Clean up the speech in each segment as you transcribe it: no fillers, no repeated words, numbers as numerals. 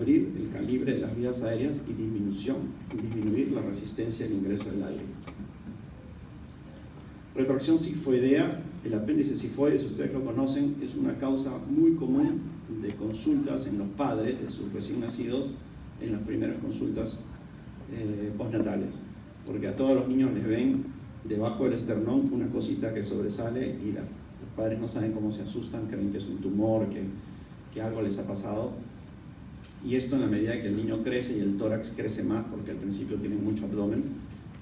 abrir el calibre de las vías aéreas y disminuir la resistencia al ingreso del aire. Retracción sifoidea, el apéndice sifoide, si ustedes lo conocen, es una causa muy común de consultas en los padres de sus recién nacidos en las primeras consultas postnatales, porque a todos los niños les ven debajo del esternón una cosita que sobresale y los padres no saben cómo se asustan, creen que es un tumor, que algo les ha pasado. Y esto, en la medida que el niño crece y el tórax crece más, porque al principio tiene mucho abdomen,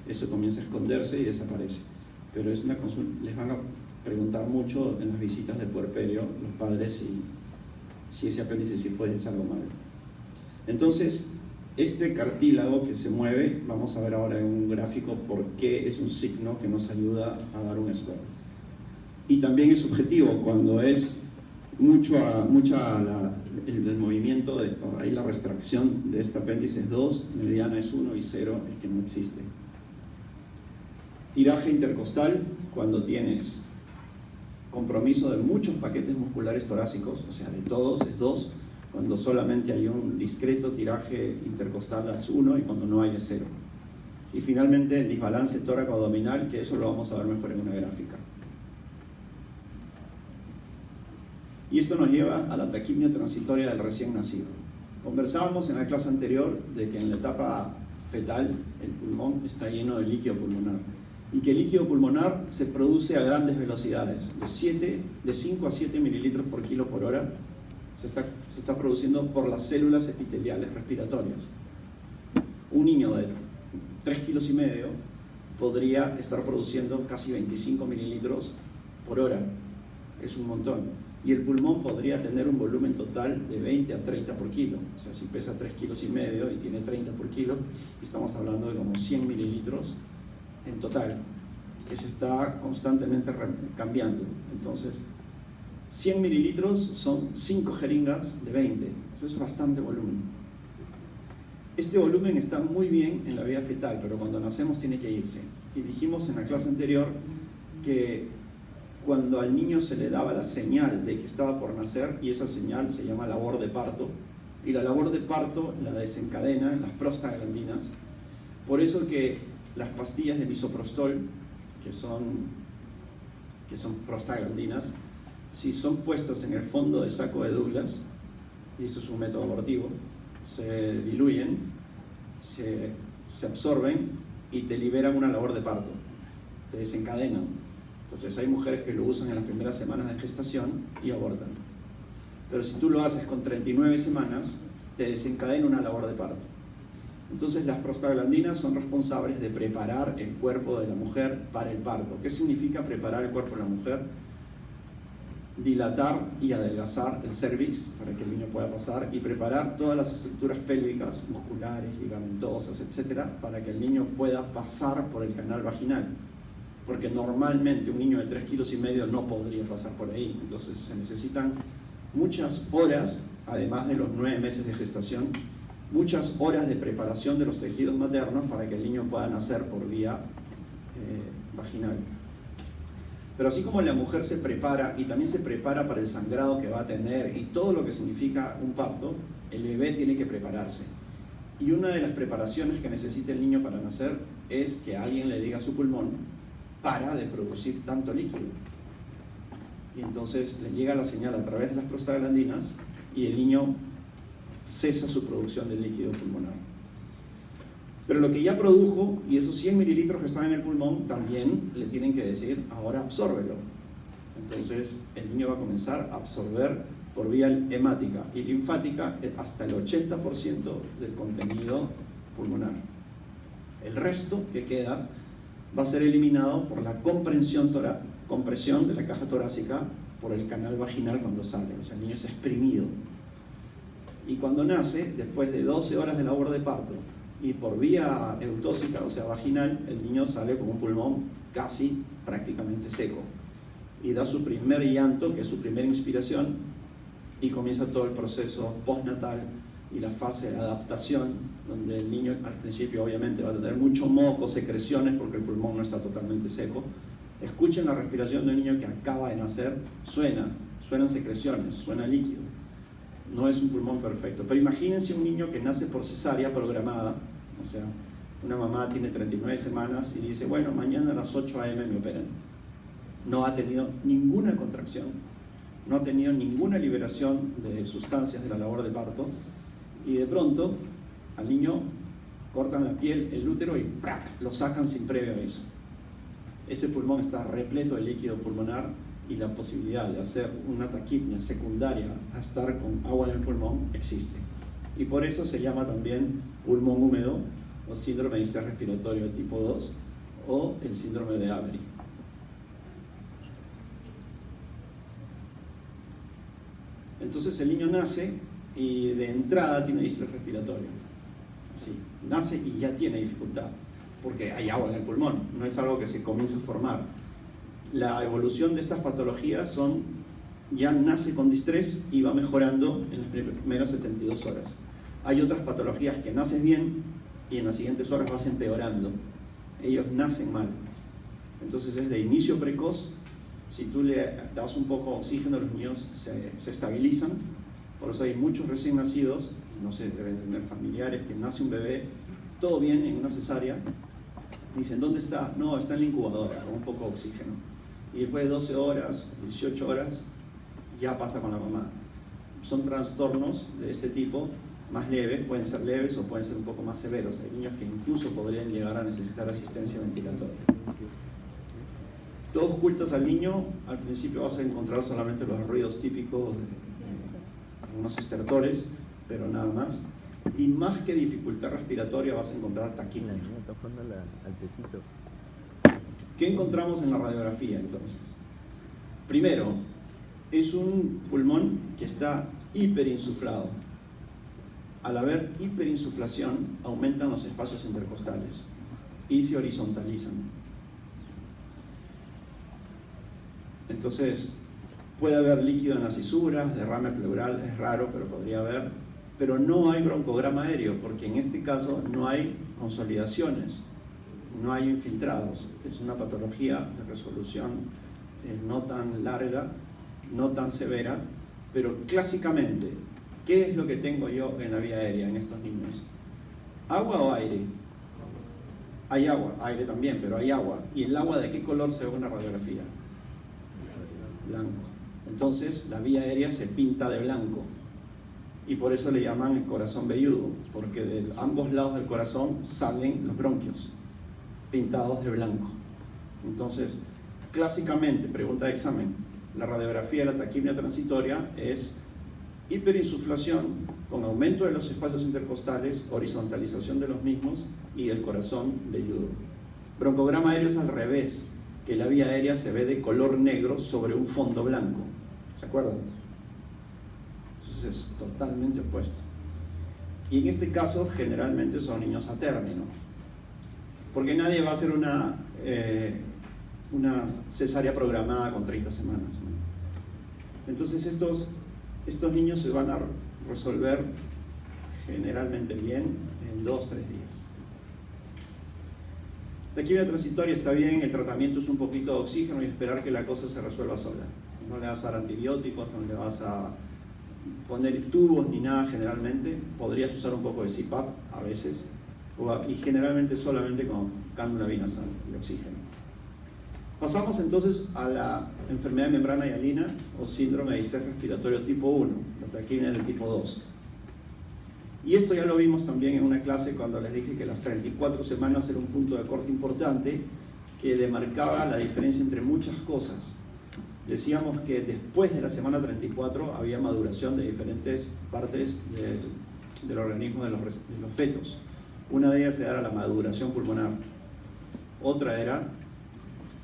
eso comienza a esconderse y desaparece. Pero es una consulta, les van a preguntar mucho en las visitas de puerperio los padres si ese apéndice sifoide es algo malo. Entonces, este cartílago que se mueve, vamos a ver ahora en un gráfico por qué es un signo que nos ayuda a dar un score. Y también es subjetivo, cuando es el movimiento, ahí la restricción de este apéndice es 2, mediana es 1 y 0 es que no existe. Tiraje intercostal, cuando tienes compromiso de muchos paquetes musculares torácicos, o sea, de todos es 2, cuando solamente hay un discreto tiraje intercostal es 1 y cuando no hay es 0. Y finalmente el desbalance tóraco-abdominal, que eso lo vamos a ver mejor en una gráfica. Y esto nos lleva a la taquipnia transitoria del recién nacido. Conversábamos en la clase anterior de que en la etapa fetal el pulmón está lleno de líquido pulmonar y que el líquido pulmonar se produce a grandes velocidades, de 5 a 7 mililitros por kilo por hora se está produciendo por las células epiteliales respiratorias. Un niño de 3,5 kilos podría estar produciendo casi 25 mililitros por hora, es un montón. Y el pulmón podría tener un volumen total de 20 a 30 por kilo. O sea, si pesa 3,5 kilos y tiene 30 por kilo, estamos hablando de como 100 mililitros en total, que se está constantemente cambiando. Entonces, 100 mililitros son 5 jeringas de 20. Eso es bastante volumen. Este volumen está muy bien en la vida fetal, pero cuando nacemos tiene que irse. Y dijimos en la clase anterior que cuando al niño se le daba la señal de que estaba por nacer, y esa señal se llama labor de parto, y la labor de parto la desencadena las prostaglandinas. Por eso que las pastillas de misoprostol, que son prostaglandinas, si son puestas en el fondo del saco de Douglas, y esto es un método abortivo, se diluyen, se absorben y te liberan una labor de parto, te desencadenan. Entonces hay mujeres que lo usan en las primeras semanas de gestación y abortan. Pero si tú lo haces con 39 semanas, te desencadena una labor de parto. Entonces las prostaglandinas son responsables de preparar el cuerpo de la mujer para el parto. ¿Qué significa preparar el cuerpo de la mujer? Dilatar y adelgazar el cervix para que el niño pueda pasar y preparar todas las estructuras pélvicas, musculares, ligamentosas, etcétera, para que el niño pueda pasar por el canal vaginal. Porque normalmente un niño de 3,5 kilos no podría pasar por ahí. Entonces se necesitan muchas horas, además de los 9 meses de gestación, muchas horas de preparación de los tejidos maternos para que el niño pueda nacer por vía vaginal. Pero así como la mujer se prepara y también se prepara para el sangrado que va a tener y todo lo que significa un parto, el bebé tiene que prepararse. Y una de las preparaciones que necesita el niño para nacer es que alguien le diga a su pulmón: para de producir tanto líquido. Y entonces le llega la señal a través de las prostaglandinas y el niño cesa su producción de líquido pulmonar. Pero lo que ya produjo, y esos 100 mililitros que están en el pulmón, también le tienen que decir: ahora absórbelo. Entonces el niño va a comenzar a absorber por vía hemática y linfática hasta el 80% del contenido pulmonar. El resto que queda va a ser eliminado por la compresión de la caja torácica por el canal vaginal cuando sale. O sea, el niño es exprimido. Y cuando nace, después de 12 horas de labor de parto y por vía eutóxica, o sea, vaginal, el niño sale con un pulmón casi prácticamente seco. Y da su primer llanto, que es su primera inspiración, y comienza todo el proceso postnatal y la fase de adaptación, donde el niño al principio obviamente va a tener mucho moco, secreciones, porque el pulmón no está totalmente seco. Escuchen la respiración de un niño que acaba de nacer, suenan secreciones, suena líquido. no es un pulmón perfecto. Pero imagínense un niño que nace por cesárea programada, o sea, una mamá tiene 39 semanas y dice, bueno, mañana a las 8 a.m. me operan. No ha tenido ninguna contracción, no ha tenido ninguna liberación de sustancias de la labor de parto, y de pronto al niño cortan la piel, el útero y ¡prac!, lo sacan sin previo aviso. Ese pulmón está repleto de líquido pulmonar y la posibilidad de hacer una taquipnia secundaria a estar con agua en el pulmón existe. Y por eso se llama también pulmón húmedo o síndrome de distrés respiratorio tipo 2 o el síndrome de Avery. Entonces el niño nace y de entrada tiene distrés respiratorio. Sí, nace y ya tiene dificultad, porque hay agua en el pulmón, no es algo que se comienza a formar. La evolución de estas patologías son, ya nace con distrés y va mejorando en las primeras 72 horas. Hay otras patologías que nacen bien y en las siguientes horas vas empeorando. Ellos nacen mal. Entonces es de inicio precoz. Si tú le das un poco de oxígeno, los niños se estabilizan. Por eso hay muchos recién nacidos, no sé, deben tener familiares, que nace un bebé, todo bien en una cesárea. Dicen, ¿dónde está? No, está en la incubadora, con un poco de oxígeno. Y después de 12 horas, 18 horas, ya pasa con la mamá. Son trastornos de este tipo, más leves, pueden ser leves o pueden ser un poco más severos. Hay niños que incluso podrían llegar a necesitar asistencia ventilatoria. Tú ocultas al niño, al principio vas a encontrar solamente los ruidos típicos de algunos estertores, pero nada más. Y más que dificultad respiratoria vas a encontrar taquipnia. ¿Qué encontramos en la radiografía entonces? Primero, es un pulmón que está hiperinsuflado. Al haber hiperinsuflación, aumentan los espacios intercostales y se horizontalizan. Entonces, puede haber líquido en las cisuras, derrame pleural, es raro, pero podría haber. Pero no hay broncograma aéreo, porque en este caso no hay consolidaciones, no hay infiltrados. Es una patología de resolución no tan larga, no tan severa, pero clásicamente, ¿qué es lo que tengo yo en la vía aérea en estos niños? ¿Agua o aire? Hay agua, aire también, pero hay agua. ¿Y el agua de qué color se ve en una radiografía? Blanco. Entonces la vía aérea se pinta de blanco y por eso le llaman el corazón velludo, porque de ambos lados del corazón salen los bronquios pintados de blanco. Entonces, clásicamente, pregunta de examen, la radiografía de la taquipnia transitoria es hiperinsuflación con aumento de los espacios intercostales, horizontalización de los mismos y el corazón velludo. Broncograma aéreo es al revés, que la vía aérea se ve de color negro sobre un fondo blanco. ¿Se acuerdan? Entonces es totalmente opuesto. Y en este caso generalmente son niños a término, porque nadie va a hacer una cesárea programada con 30 semanas, ¿no? Entonces estos niños se van a resolver generalmente bien en 2-3 días. Taquipnia transitoria está bien, el tratamiento es un poquito de oxígeno y esperar que la cosa se resuelva sola. No le vas a dar antibióticos, no le vas a poner tubos ni nada generalmente. Podrías usar un poco de CPAP a veces, y generalmente solamente con cánula binasal de oxígeno. Pasamos entonces a la enfermedad de membrana hialina o síndrome de distrés respiratorio tipo 1, la taquipnia del tipo 2. Y esto ya lo vimos también en una clase cuando les dije que las 34 semanas era un punto de corte importante que demarcaba la diferencia entre muchas cosas. Decíamos que después de la semana 34 había maduración de diferentes partes del organismo de los fetos. Una de ellas era la maduración pulmonar, otra era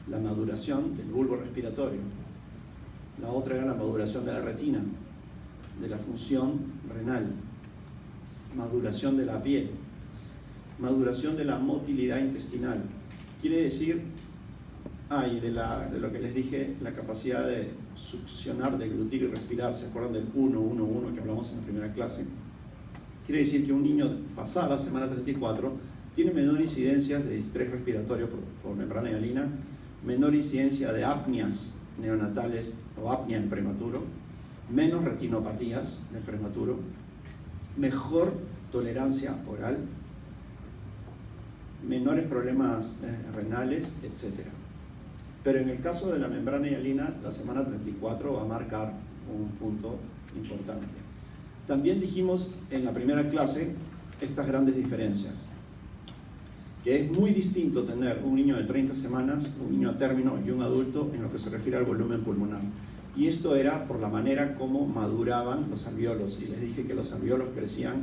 la maduración del bulbo respiratorio, la otra era la maduración de la retina, de la función renal, maduración de la piel, maduración de la motilidad intestinal. Quiere decir, y de lo que les dije, la capacidad de succionar, deglutir y respirar. ¿Se acuerdan del 1-1-1 que hablamos en la primera clase? Quiere decir que un niño pasada la semana 34 tiene menor incidencia de distrés respiratorio por membrana hialina, menor incidencia de apnias neonatales o apnea en prematuro, menos retinopatías del prematuro, mejor tolerancia oral, menores problemas renales, etc. Pero en el caso de la membrana hialina, la semana 34 va a marcar un punto importante. También dijimos en la primera clase estas grandes diferencias, que es muy distinto tener un niño de 30 semanas, un niño a término y un adulto en lo que se refiere al volumen pulmonar. Y esto era por la manera como maduraban los alvéolos. Y les dije que los alvéolos crecían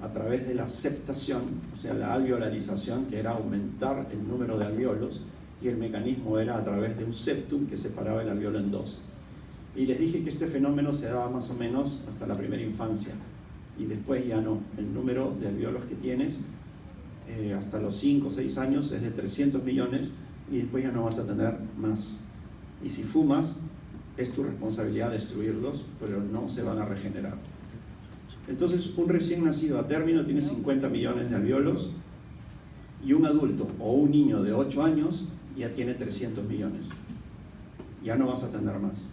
a través de la septación, o sea, la alveolarización, que era aumentar el número de alvéolos, y el mecanismo era a través de un septum que separaba el alvéolo en dos. Y les dije que este fenómeno se daba más o menos hasta la primera infancia, y después ya no. El número de alvéolos que tienes hasta los 5 o 6 años es de 300 millones, y después ya no vas a tener más. Y si fumas, es tu responsabilidad destruirlos, pero no se van a regenerar. Entonces, un recién nacido a término tiene 50 millones de alvéolos, y un adulto o un niño de 8 años ya tiene 300 millones. Ya no vas a tener más.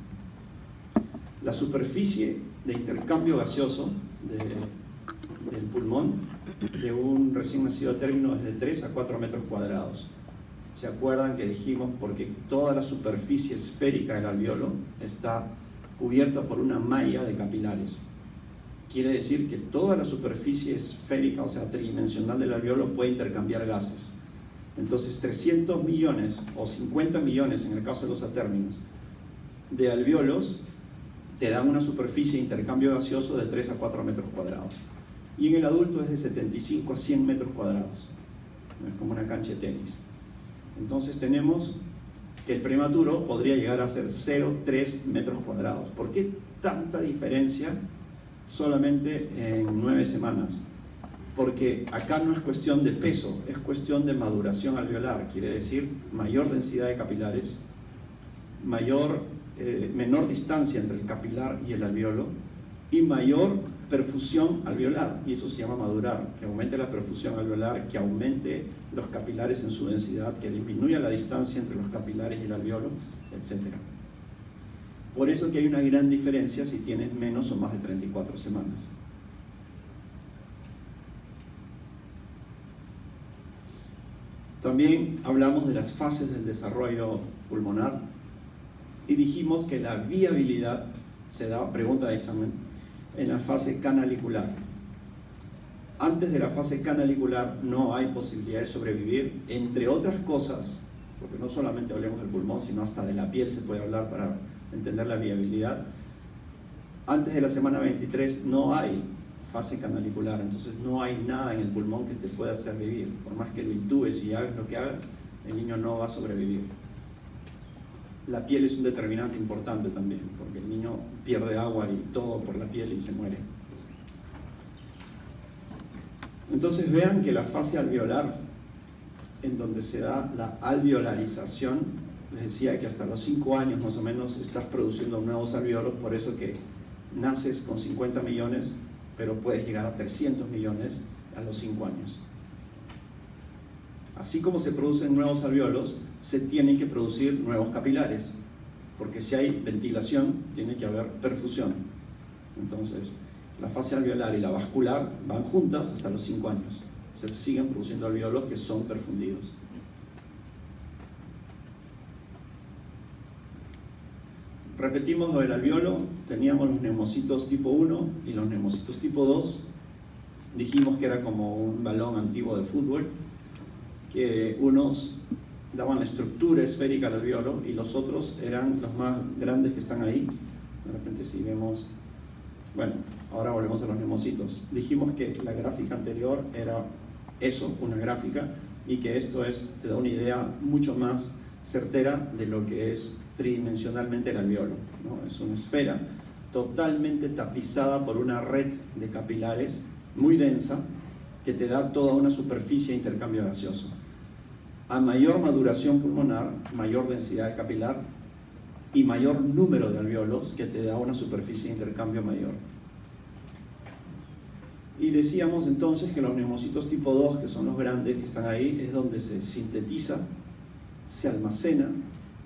La superficie de intercambio gaseoso del pulmón de un recién nacido a término es de 3 a 4 metros cuadrados. ¿Se acuerdan que dijimos? Porque toda la superficie esférica del alvéolo está cubierta por una malla de capilares. Quiere decir que toda la superficie esférica, o sea, tridimensional del alvéolo, puede intercambiar gases. Entonces, 300 millones o 50 millones, en el caso de los atérminos, de alvéolos te dan una superficie de intercambio gaseoso de 3 a 4 metros cuadrados. Y en el adulto es de 75 a 100 metros cuadrados. Es como una cancha de tenis. Entonces tenemos que el prematuro podría llegar a ser 0,3 metros cuadrados. ¿Por qué tanta diferencia solamente en 9 semanas? Porque acá no es cuestión de peso, es cuestión de maduración alveolar. Quiere decir mayor densidad de capilares, menor distancia entre el capilar y el alvéolo, y mayor perfusión alveolar, y eso se llama madurar, que aumente la perfusión alveolar, que aumente los capilares en su densidad, que disminuya la distancia entre los capilares y el alvéolo, etc. Por eso que hay una gran diferencia si tienes menos o más de 34 semanas. También hablamos de las fases del desarrollo pulmonar y dijimos que la viabilidad se da, pregunta de examen, en la fase canalicular. Antes de la fase canalicular no hay posibilidad de sobrevivir, entre otras cosas, porque no solamente hablemos del pulmón, sino hasta de la piel se puede hablar para entender la viabilidad. Antes de la semana 23 no hay fase canalicular, entonces no hay nada en el pulmón que te pueda hacer vivir. Por más que lo intubes y hagas lo que hagas, el niño no va a sobrevivir. La piel es un determinante importante también, porque el niño pierde agua y todo por la piel y se muere. Entonces vean que la fase alveolar, en donde se da la alveolarización, les decía que hasta los 5 años más o menos estás produciendo nuevos alvéolos, por eso que naces con 50 millones, pero puedes llegar a 300 millones a los 5 años. Así como se producen nuevos alvéolos, se tienen que producir nuevos capilares, porque si hay ventilación, tiene que haber perfusión. Entonces, la fase alveolar y la vascular van juntas hasta los 5 años. Se siguen produciendo alvéolos que son perfundidos. Repetimos lo del alvéolo, teníamos los neumocitos tipo 1 y los neumocitos tipo 2. Dijimos que era como un balón antiguo de fútbol, que unos daban la estructura esférica al alvéolo y los otros eran los más grandes que están ahí. De repente si vemos, bueno, ahora volvemos a los neumocitos. Dijimos que la gráfica anterior era eso, una gráfica, y que esto te da una idea mucho más certera de lo que es tridimensionalmente el alvéolo, ¿no? Es una esfera totalmente tapizada por una red de capilares muy densa que te da toda una superficie de intercambio gaseoso. A mayor maduración pulmonar, mayor densidad de capilar y mayor número de alvéolos, que te da una superficie de intercambio mayor. Y decíamos entonces que los neumocitos tipo 2, que son los grandes que están ahí, es donde se sintetiza, se almacena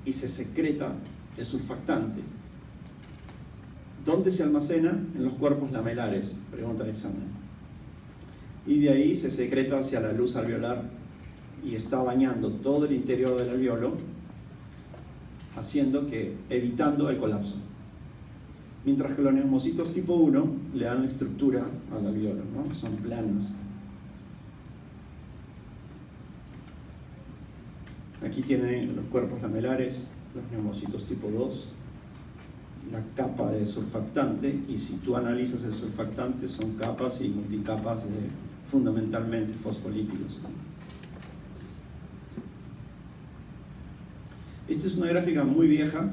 y se secreta el surfactante. ¿Dónde se almacena? En los cuerpos lamelares, pregunta el examen. Y de ahí se secreta hacia la luz alveolar y está bañando todo el interior del alveolo, evitando el colapso. Mientras que los neumocitos tipo 1 le dan la estructura al alveolo, ¿no? Son planos. Aquí tienen los cuerpos lamelares, los neumocitos tipo 2, la capa de surfactante, y si tú analizas el surfactante son capas y multicapas de fundamentalmente fosfolípidos. Esta es una gráfica muy vieja,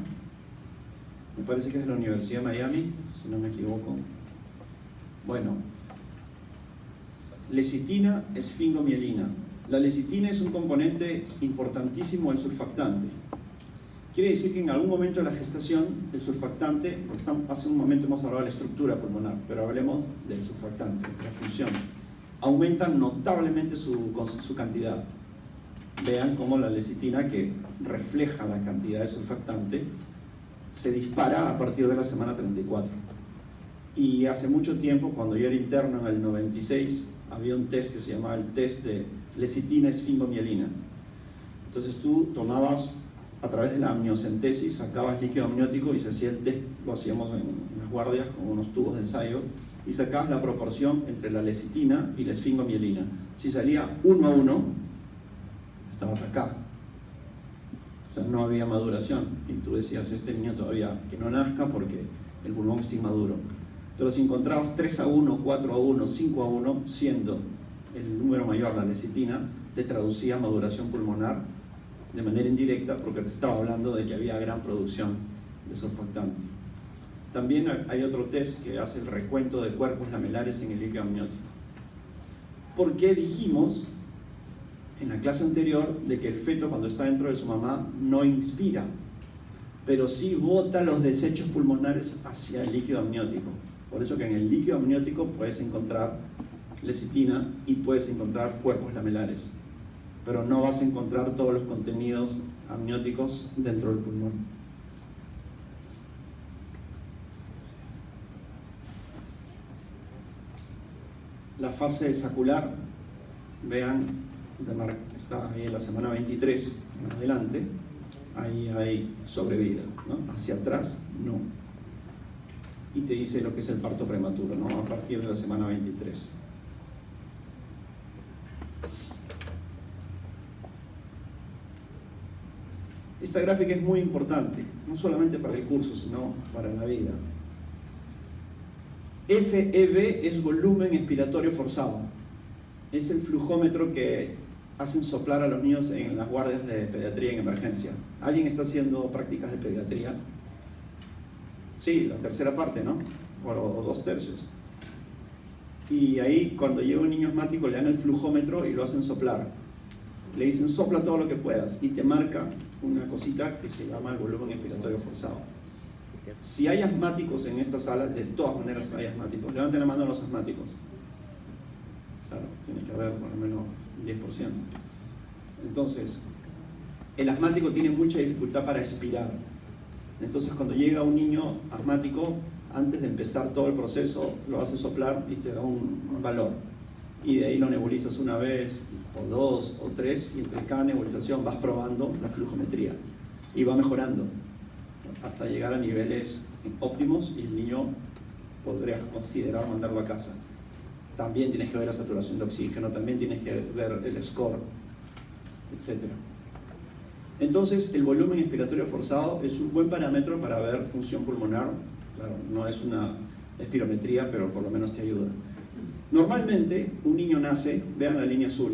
me parece que es de la Universidad de Miami, si no me equivoco. Bueno, lecitina, esfingomielina. La lecitina es un componente importantísimo del surfactante. Quiere decir que en algún momento de la gestación, el surfactante, porque hace un momento hemos hablado de la estructura pulmonar, pero hablemos del surfactante, de la función, aumenta notablemente su cantidad. Vean cómo la lecitina, que refleja la cantidad de surfactante, se dispara a partir de la semana 34. Y hace mucho tiempo, cuando yo era interno en el 96, había un test que se llamaba el test de lecitina esfingomielina. Entonces tú tomabas, a través de la amniocentesis, sacabas líquido amniótico y se hacía el test, lo hacíamos en las guardias con unos tubos de ensayo, y sacabas la proporción entre la lecitina y la esfingomielina. Si salía 1 a 1, estabas acá. O sea, no había maduración. Y tú decías, este niño todavía que no nazca porque el pulmón está inmaduro. Pero si encontrabas 3 a 1, 4 a 1, 5 a 1, siendo el número mayor la lecitina, te traducía maduración pulmonar de manera indirecta, porque te estaba hablando de que había gran producción de surfactante. También hay otro test que hace el recuento de cuerpos lamelares en el líquido amniótico. ¿Por qué dijimos en la clase anterior de que el feto, cuando está dentro de su mamá, no inspira, pero sí bota los desechos pulmonares hacia el líquido amniótico? Por eso que en el líquido amniótico puedes encontrar lecitina y puedes encontrar cuerpos lamelares, pero no vas a encontrar todos los contenidos amnióticos dentro del pulmón. La fase sacular, vean, está ahí en la semana 23 en adelante, ahí hay sobrevida, ¿no? Hacia atrás, no. Y te dice lo que es el parto prematuro, ¿no? A partir de la semana 23. Esta gráfica es muy importante, no solamente para el curso, sino para la vida. FEV es volumen expiratorio forzado. Es el flujómetro que hacen soplar a los niños en las guardias de pediatría en emergencia. ¿Alguien está haciendo prácticas de pediatría? Sí, la tercera parte, ¿no? O 2/3. Y ahí, cuando llega un niño asmático, le dan el flujómetro y lo hacen soplar. Le dicen, sopla todo lo que puedas, y te marca una cosita que se llama el volumen expiratorio forzado. Si hay asmáticos en esta sala, de todas maneras hay asmáticos. Levanten la mano a los asmáticos. Claro, tiene que haber por lo menos 10%. Entonces, el asmático tiene mucha dificultad para expirar. Entonces, cuando llega un niño asmático, antes de empezar todo el proceso, lo hace soplar y te da un valor. Y de ahí lo nebulizas una vez, o 2, o 3, y entre cada nebulización vas probando la flujometría. Y va mejorando, hasta llegar a niveles óptimos, y el niño podría considerar mandarlo a casa. También tienes que ver la saturación de oxígeno, también tienes que ver el score, etc. Entonces, el volumen expiratorio forzado es un buen parámetro para ver función pulmonar. Claro, no es una espirometría, pero por lo menos te ayuda. Normalmente, un niño nace, vean la línea azul,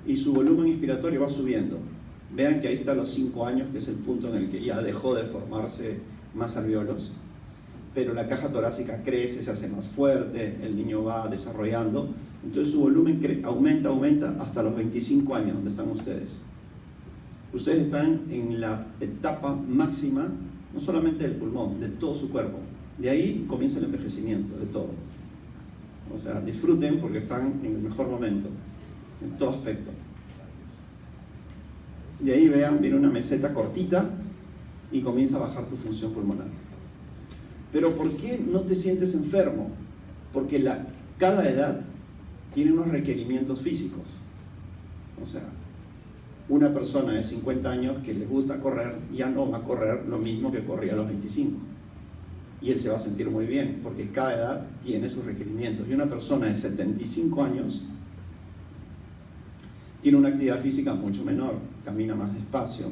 y su volumen expiratorio va subiendo. Vean que ahí está a los 5 años, que es el punto en el que ya dejó de formarse más alvéolos, pero la caja torácica crece, se hace más fuerte, el niño va desarrollando, entonces su volumen aumenta hasta los 25 años, donde están ustedes. Ustedes están en la etapa máxima, no solamente del pulmón, de todo su cuerpo. De ahí comienza el envejecimiento de todo. O sea, disfruten porque están en el mejor momento, en todo aspecto. De ahí vean, viene una meseta cortita y comienza a bajar tu función pulmonar. Pero ¿por qué no te sientes enfermo? Porque cada edad tiene unos requerimientos físicos. O sea, una persona de 50 años que le gusta correr ya no va a correr lo mismo que corría a los 25. Y él se va a sentir muy bien, porque cada edad tiene sus requerimientos. Y una persona de 75 años tiene una actividad física mucho menor, camina más despacio,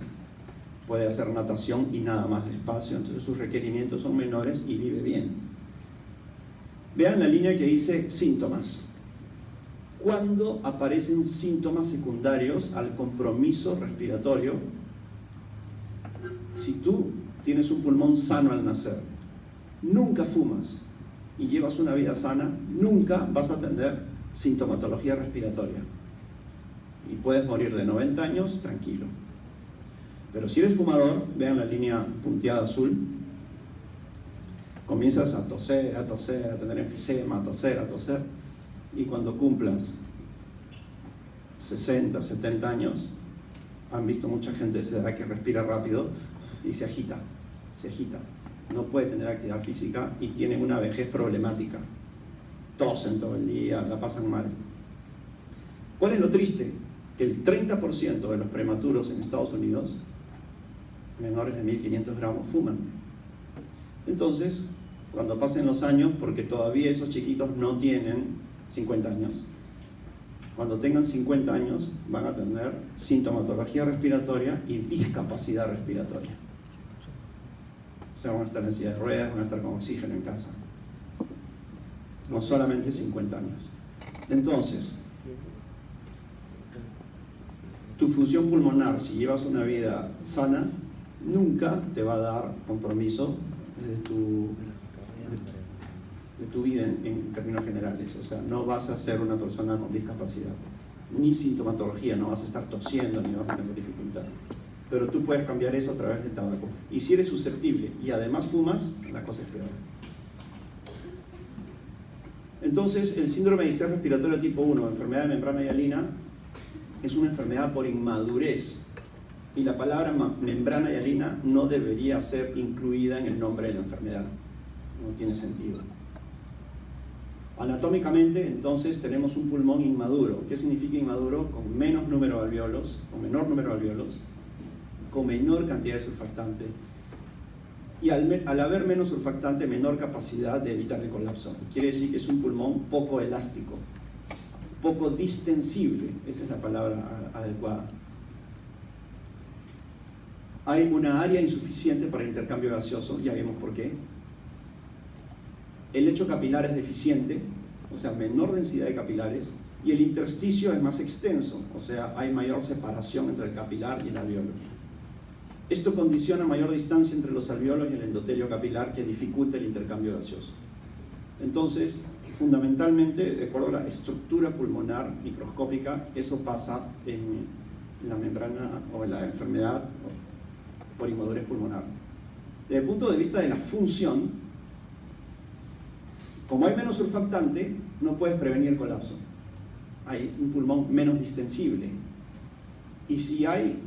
puede hacer natación y nada más despacio, entonces sus requerimientos son menores y vive bien. Vean la línea que dice síntomas. ¿Cuándo aparecen síntomas secundarios al compromiso respiratorio? Si tú tienes un pulmón sano al nacer, nunca fumas y llevas una vida sana, nunca vas a tener sintomatología respiratoria. Y puedes morir de 90 años tranquilo. Pero si eres fumador, vean la línea punteada azul, comienzas a toser, a tener enfisema, a toser, y cuando cumplas 60, 70 años, han visto mucha gente de esa edad que respira rápido y se agita, no puede tener actividad física y tiene una vejez problemática, tosen todo el día, la pasan mal. ¿Cuál es lo triste? Que el 30% de los prematuros en Estados Unidos, menores de 1500 gramos, fuman. Entonces, cuando pasen los años, porque todavía esos chiquitos no tienen 50 años, cuando tengan 50 años van a tener sintomatología respiratoria y discapacidad respiratoria. O sea, van a estar en silla de ruedas, van a estar con oxígeno en casa. No solamente 50 años. Entonces, tu función pulmonar, si llevas una vida sana, nunca te va a dar compromiso de tu vida en términos generales. O sea, no vas a ser una persona con discapacidad, ni sintomatología, no vas a estar tosiendo, ni vas a tener dificultad. Pero tú puedes cambiar eso a través del tabaco. Y si eres susceptible y además fumas, la cosa es peor. Entonces, el síndrome de distrés respiratorio tipo 1, enfermedad de membrana hialina, es una enfermedad por inmadurez. Y la palabra membrana hialina no debería ser incluida en el nombre de la enfermedad. No tiene sentido. Anatómicamente, entonces, tenemos un pulmón inmaduro. ¿Qué significa inmaduro? Con menos número de alvéolos, con menor número de alvéolos, con menor cantidad de surfactante. Y al haber menos surfactante, menor capacidad de evitar el colapso. Quiere decir que es un pulmón poco elástico, poco distensible. Esa es la palabra adecuada. Hay una área insuficiente para intercambio gaseoso, ya vimos por qué. El lecho capilar es deficiente, o sea, menor densidad de capilares, y el intersticio es más extenso, o sea, hay mayor separación entre el capilar y el alvéolo. Esto condiciona mayor distancia entre los alvéolos y el endotelio capilar, que dificulta el intercambio gaseoso. Entonces, fundamentalmente, de acuerdo a la estructura pulmonar microscópica, eso pasa en la membrana o en la enfermedad por inmadurez pulmonar. Desde el punto de vista de la función, como hay menos surfactante, no puedes prevenir el colapso. Hay un pulmón menos distensible. Y si hay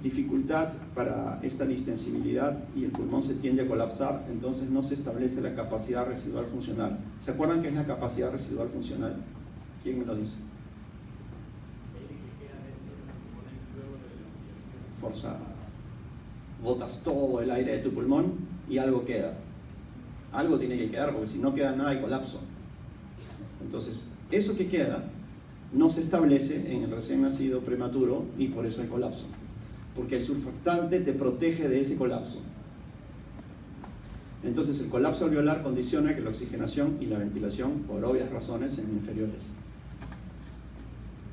dificultad para esta distensibilidad y el pulmón se tiende a colapsar, entonces no se establece la capacidad residual funcional. ¿Se acuerdan qué es la capacidad residual funcional? ¿Quién me lo dice? Forzada. Botas todo el aire de tu pulmón y algo queda. Algo tiene que quedar, porque si no queda nada hay colapso. Entonces, eso que queda no se establece en el recién nacido prematuro y por eso hay colapso. Porque el surfactante te protege de ese colapso. Entonces, el colapso alveolar condiciona que la oxigenación y la ventilación, por obvias razones, sean inferiores.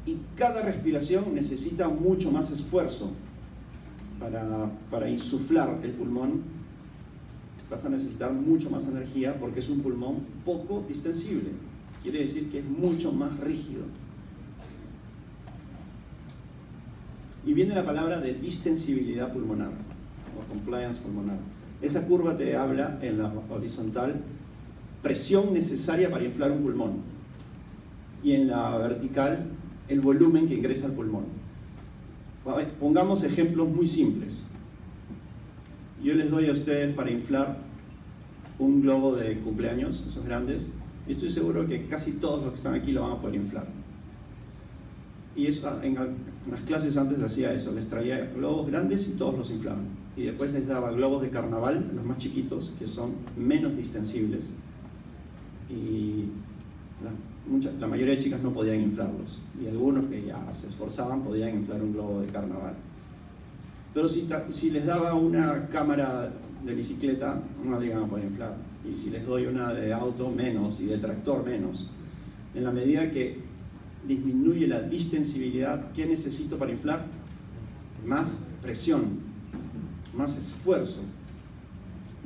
Y cada respiración necesita mucho más esfuerzo para insuflar el pulmón. Vas a necesitar mucho más energía porque es un pulmón poco distensible. Quiere decir que es mucho más rígido. Y viene la palabra de distensibilidad pulmonar o compliance pulmonar. Esa curva te habla en la horizontal presión necesaria para inflar un pulmón y en la vertical el volumen que ingresa al pulmón. Pongamos ejemplos muy simples. Yo les doy a ustedes para inflar un globo de cumpleaños, esos grandes, y estoy seguro que casi todos los que están aquí lo van a poder inflar. Y eso, en las clases antes hacía eso, les traía globos grandes y todos los inflaban. Y después les daba globos de carnaval, los más chiquitos, que son menos distensibles. Y la mayoría de chicas no podían inflarlos. Y algunos que ya se esforzaban podían inflar un globo de carnaval. Pero si les daba una cámara de bicicleta, no le iban a poder inflar. Y si les doy una de auto, menos, y de tractor, menos. En la medida que disminuye la distensibilidad, ¿qué necesito para inflar? Más presión, más esfuerzo.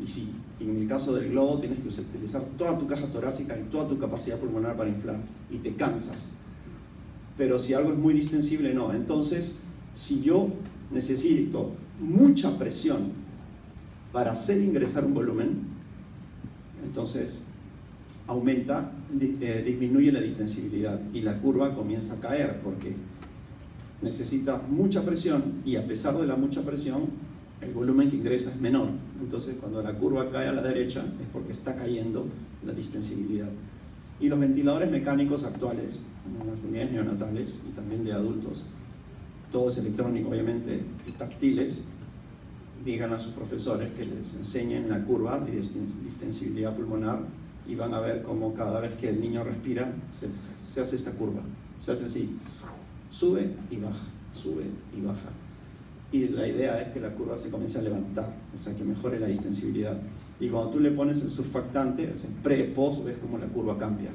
Y sí, en el caso del globo tienes que utilizar toda tu caja torácica y toda tu capacidad pulmonar para inflar, y te cansas. Pero si algo es muy distensible, no. Entonces, si yo necesito mucha presión para hacer ingresar un volumen, entonces disminuye la distensibilidad y la curva comienza a caer, porque necesita mucha presión, y a pesar de la mucha presión, el volumen que ingresa es menor. Entonces, cuando la curva cae a la derecha, es porque está cayendo la distensibilidad. Y los ventiladores mecánicos actuales, en las unidades neonatales y también de adultos, todo es electrónico obviamente, y táctiles, digan a sus profesores que les enseñen la curva de distensibilidad pulmonar, y van a ver cómo cada vez que el niño respira se hace esta curva, se hace así, sube y baja, sube y baja. Y la idea es que la curva se comience a levantar, o sea, que mejore la distensibilidad. Y cuando tú le pones el surfactante, es en pre, post, ves cómo la curva cambia.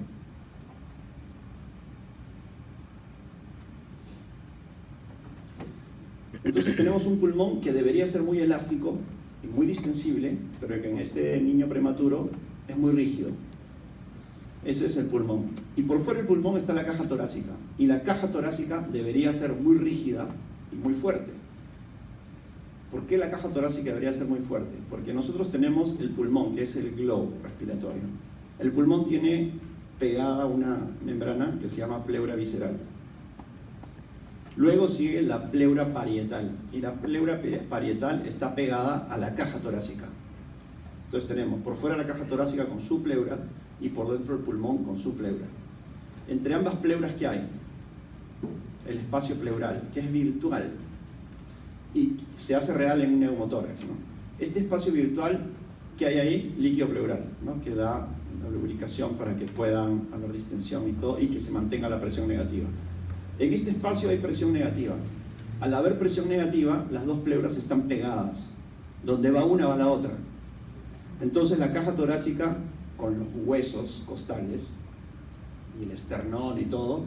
Entonces tenemos un pulmón que debería ser muy elástico y muy distensible, pero que en este niño prematuro es muy rígido. Eso es el pulmón. Y por fuera del pulmón está la caja torácica. Y la caja torácica debería ser muy rígida y muy fuerte. ¿Por qué la caja torácica debería ser muy fuerte? Porque nosotros tenemos el pulmón, que es el globo respiratorio. El pulmón tiene pegada una membrana que se llama pleura visceral. Luego sigue la pleura parietal, y la pleura parietal está pegada a la caja torácica. Entonces tenemos por fuera la caja torácica con su pleura y por dentro el pulmón con su pleura. Entre ambas pleuras, ¿qué hay? El espacio pleural, que es virtual y se hace real en un neumotórax, ¿no? Este espacio virtual que hay ahí, líquido pleural, ¿no? Que da la lubricación para que puedan haber distensión y todo, y que se mantenga la presión negativa. En este espacio hay presión negativa. Al haber presión negativa, las dos pleuras están pegadas. Donde va una, va la otra. Entonces la caja torácica, con los huesos costales, y el esternón y todo,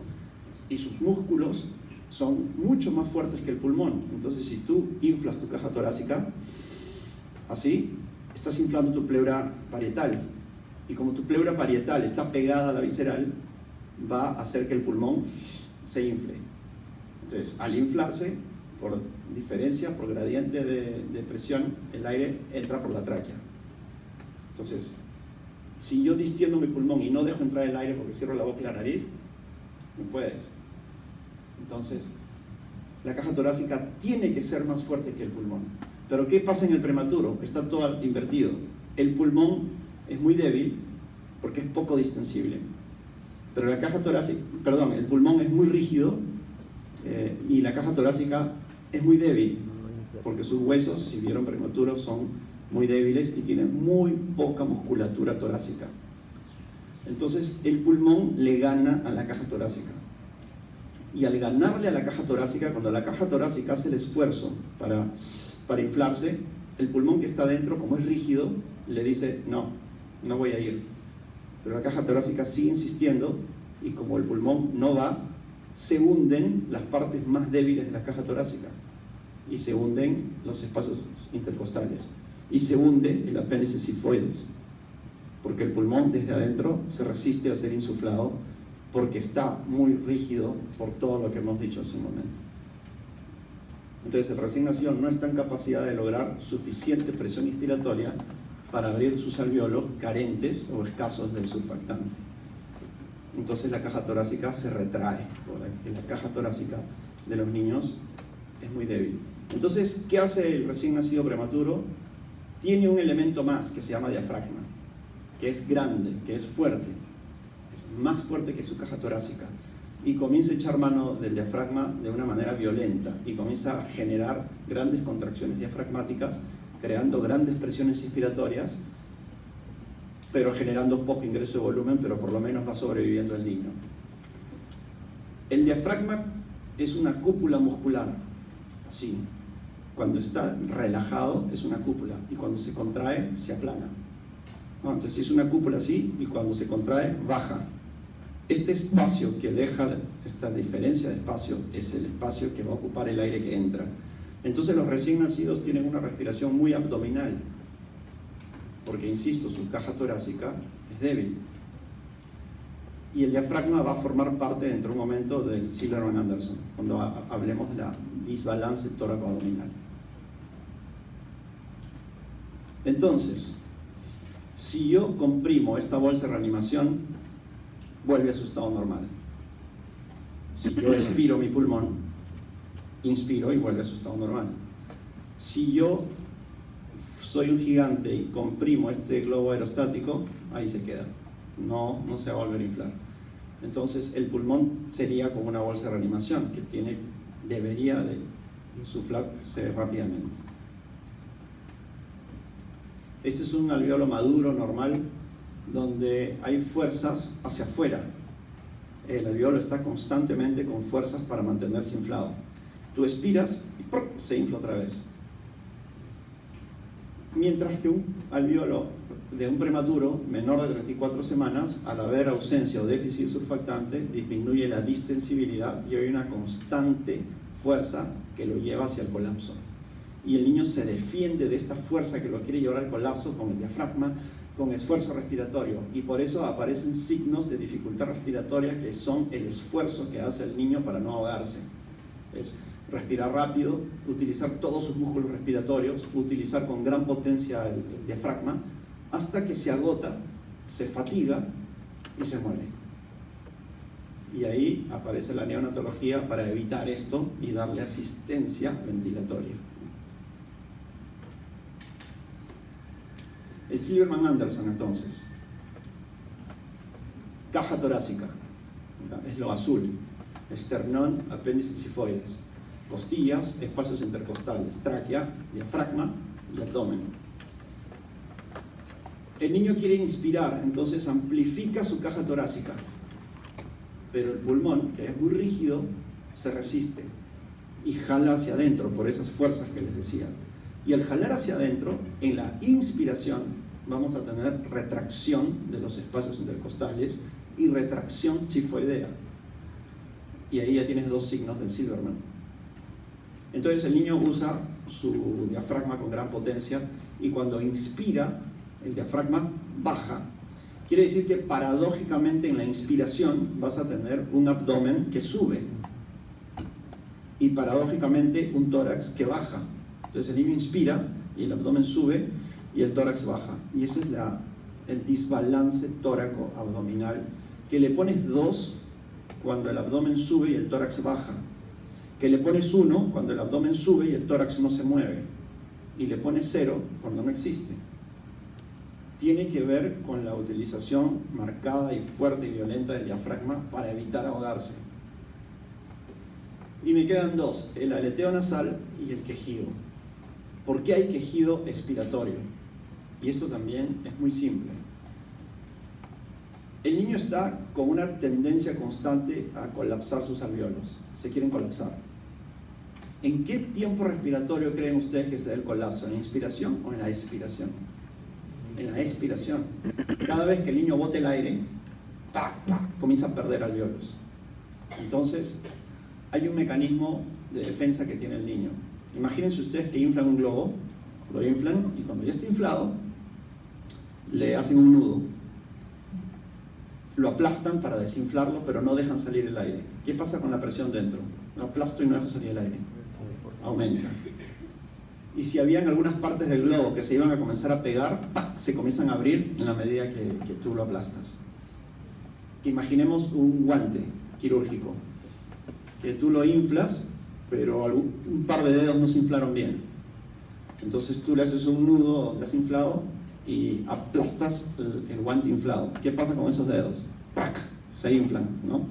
y sus músculos, son mucho más fuertes que el pulmón. Entonces, si tú inflas tu caja torácica, así, estás inflando tu pleura parietal. Y como tu pleura parietal está pegada a la visceral, va a hacer que el pulmón se infle. Entonces, al inflarse, por diferencia, por gradiente de presión, el aire entra por la tráquea. Entonces, si yo distiendo mi pulmón y no dejo entrar el aire porque cierro la boca y la nariz, no puedes. Entonces, la caja torácica tiene que ser más fuerte que el pulmón. Pero ¿qué pasa en el prematuro? Está todo invertido. El pulmón es muy débil porque es poco distensible. Pero la caja torácica, perdón, el pulmón es muy rígido y la caja torácica es muy débil porque sus huesos, si vieron prematuros, son muy débiles y tienen muy poca musculatura torácica. Entonces el pulmón le gana a la caja torácica. Y al ganarle a la caja torácica, cuando la caja torácica hace el esfuerzo para inflarse, el pulmón que está dentro, como es rígido, le dice, no voy a ir. Pero la caja torácica sigue insistiendo, y como el pulmón no va, se hunden las partes más débiles de la caja torácica, y se hunden los espacios intercostales, y se hunde el apéndice sifoides, porque el pulmón desde adentro se resiste a ser insuflado, porque está muy rígido por todo lo que hemos dicho hace un momento. Entonces el recién nacido no está en capacidad de lograr suficiente presión inspiratoria para abrir sus alvéolos carentes o escasos del surfactante. Entonces la caja torácica se retrae, porque la caja torácica de los niños es muy débil. Entonces, ¿qué hace el recién nacido prematuro? Tiene un elemento más que se llama diafragma. que es grande, que es fuerte, es más fuerte que su caja torácica, y comienza a echar mano del diafragma de una manera violenta y comienza a generar grandes contracciones diafragmáticas, creando grandes presiones inspiratorias, pero generando poco ingreso de volumen, pero por lo menos va sobreviviendo el niño. El diafragma es una cúpula muscular, así. Cuando está relajado es una cúpula y cuando se contrae se aplana. ¿No? Entonces es una cúpula así y cuando se contrae baja. Este espacio que deja, esta diferencia de espacio, es el espacio que va a ocupar el aire que entra. Entonces los recién nacidos tienen una respiración muy abdominal, porque insisto, su caja torácica es débil. Y el diafragma va a formar parte dentro de un momento del Silverman-Anderson, cuando hablemos de la desbalance tóraco-abdominal. Entonces, si yo comprimo esta bolsa de reanimación, vuelve a su estado normal. Si yo expiro mi pulmón, inspiro y vuelve a su estado normal. Si yo soy un gigante y comprimo este globo aerostático, ahí se queda. No se va a volver a inflar. Entonces el pulmón sería como una bolsa de reanimación que debería de insuflarse rápidamente. Este es un alveolo maduro normal donde hay fuerzas hacia afuera. El alveolo está constantemente con fuerzas para mantenerse inflado. Tú expiras y se infla otra vez. Mientras que un alveolo de un prematuro menor de 34 semanas, al haber ausencia o déficit surfactante, disminuye la distensibilidad y hay una constante fuerza que lo lleva hacia el colapso. Y el niño se defiende de esta fuerza que lo quiere llevar al colapso con el diafragma, con esfuerzo respiratorio. Y por eso aparecen signos de dificultad respiratoria que son el esfuerzo que hace el niño para no ahogarse. Es respirar rápido, utilizar todos sus músculos respiratorios, utilizar con gran potencia el diafragma, hasta que se agota, se fatiga y se muere. Y ahí aparece la neonatología para evitar esto y darle asistencia ventilatoria. El Silverman-Anderson, entonces. Caja torácica, es lo azul. Esternón, apéndice sifoides. Costillas, espacios intercostales. Tráquea, diafragma y abdomen. El niño quiere inspirar, entonces amplifica su caja torácica. Pero el pulmón, que es muy rígido, se resiste y jala hacia adentro por esas fuerzas que les decía. Y al jalar hacia adentro, en la inspiración, vamos a tener retracción de los espacios intercostales y retracción sifoidea. Y ahí ya tienes dos signos del Silverman. Entonces el niño usa su diafragma con gran potencia y cuando inspira, el diafragma baja. Quiere decir que paradójicamente en la inspiración vas a tener un abdomen que sube y paradójicamente un tórax que baja. Entonces el niño inspira y el abdomen sube y el tórax baja. Y ese es el desbalance tóraco-abdominal, que le pones 2 cuando el abdomen sube y el tórax baja, que le pones 1 cuando el abdomen sube y el tórax no se mueve, y le pones 0 cuando no existe. Tiene que ver con la utilización marcada y fuerte y violenta del diafragma para evitar ahogarse. Y me quedan 2, el aleteo nasal y el quejido. ¿Por qué hay quejido expiratorio? Y esto también es muy simple. El niño está con una tendencia constante a colapsar sus alveolos. Se quieren colapsar. ¿En qué tiempo respiratorio creen ustedes que se da el colapso? ¿En la inspiración o en la expiración? En la expiración. Cada vez que el niño bote el aire, comienza a perder alveolos. Entonces, hay un mecanismo de defensa que tiene el niño. Imagínense ustedes que inflan un globo, lo inflan y cuando ya está inflado, le hacen un nudo. Lo aplastan para desinflarlo, pero no dejan salir el aire. ¿Qué pasa con la presión dentro? Lo aplasto y no dejo salir el aire. Aumenta. Y si habían algunas partes del globo que se iban a comenzar a pegar, se comienzan a abrir en la medida que tú lo aplastas. Imaginemos un guante quirúrgico, que tú lo inflas, pero un par de dedos no se inflaron bien. Entonces tú le haces un nudo donde has inflado y aplastas el guante inflado. ¿Qué pasa con esos dedos? ¡Pac! Se inflan, ¿no?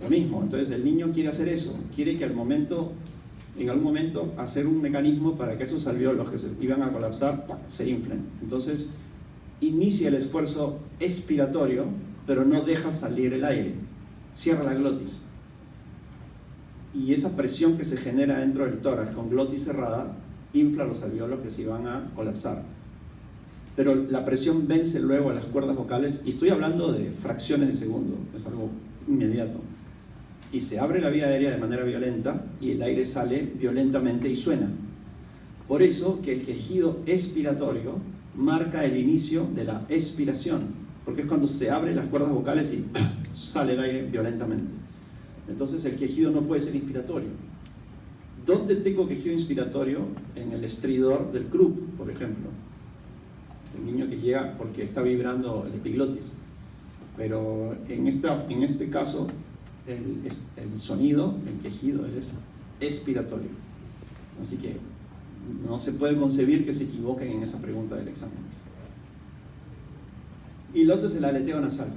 Lo mismo, entonces el niño quiere hacer eso, quiere que en algún momento hacer un mecanismo para que esos alvéolos que se iban a colapsar, ¡pac!, se inflen. Entonces inicia el esfuerzo expiratorio, pero no deja salir el aire, cierra la glotis. Y esa presión que se genera dentro del tórax con glotis cerrada infla los alvéolos que se iban a colapsar. Pero la presión vence luego a las cuerdas vocales, y estoy hablando de fracciones de segundo, es algo inmediato. Y se abre la vía aérea de manera violenta y el aire sale violentamente y suena. Por eso que el quejido expiratorio marca el inicio de la expiración, porque es cuando se abren las cuerdas vocales y sale el aire violentamente. Entonces el quejido no puede ser inspiratorio. ¿Dónde tengo quejido inspiratorio? En el estridor del Krupp, por ejemplo. El niño que llega porque está vibrando el epiglotis. Pero en este caso, el sonido, el quejido es expiratorio. Así que no se puede concebir que se equivoquen en esa pregunta del examen. Y el otro es el aleteo nasal.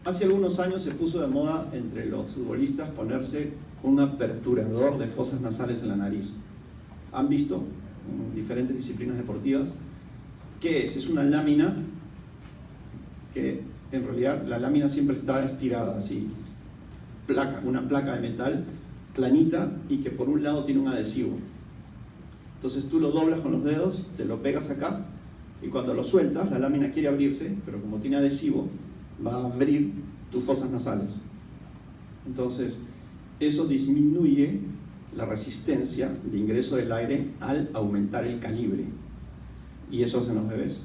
Hace algunos años se puso de moda entre los futbolistas ponerse un aperturador de fosas nasales en la nariz. ¿Han visto en diferentes disciplinas deportivas? ¿Qué es? Es una lámina que en realidad la lámina siempre está estirada así, una placa de metal planita y que por un lado tiene un adhesivo. Entonces tú lo doblas con los dedos, te lo pegas acá y cuando lo sueltas la lámina quiere abrirse, pero como tiene adhesivo va a abrir tus fosas nasales. Entonces eso disminuye la resistencia de ingreso del aire al aumentar el calibre, y eso hacen los bebés,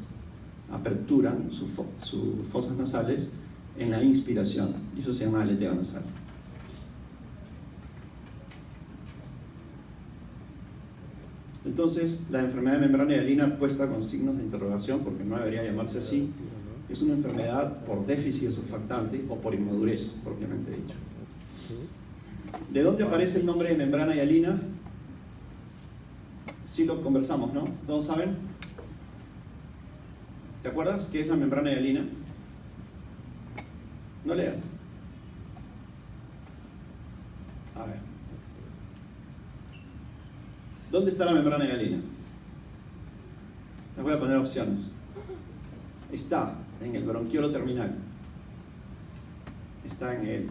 aperturan sus fosas nasales en la inspiración, y eso se llama aleteo nasal. Entonces la enfermedad de membrana hialina, puesta con signos de interrogación porque no debería llamarse así, es una enfermedad por déficit de surfactante o por inmadurez propiamente dicho. ¿De dónde aparece el nombre de membrana hialina? Sí lo conversamos, ¿no? ¿Todos saben? ¿Te acuerdas qué es la membrana hialina? No leas. A ver. ¿Dónde está la membrana hialina? Les voy a poner opciones. Está en el bronquiolo terminal. Está en el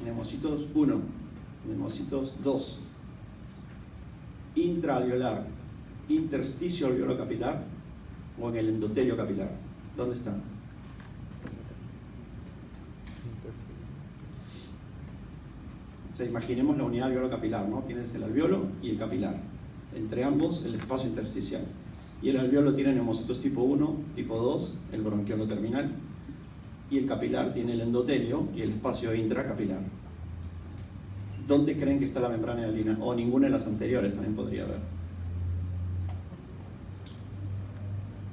nemocitos 1, nemocitos 2, intraalveolar, intersticio alveolo-capilar o en el endotelio capilar. ¿Dónde está? O sea, imaginemos la unidad alveolo-capilar, ¿no? Tienes el alveolo y el capilar. Entre ambos el espacio intersticial. Y el alveolo tiene nemocitos tipo 1, tipo 2, el bronquiolo terminal. Y el capilar tiene el endotelio y el espacio intracapilar. ¿Dónde creen que está la membrana hialina? O ninguna de las anteriores también podría haber.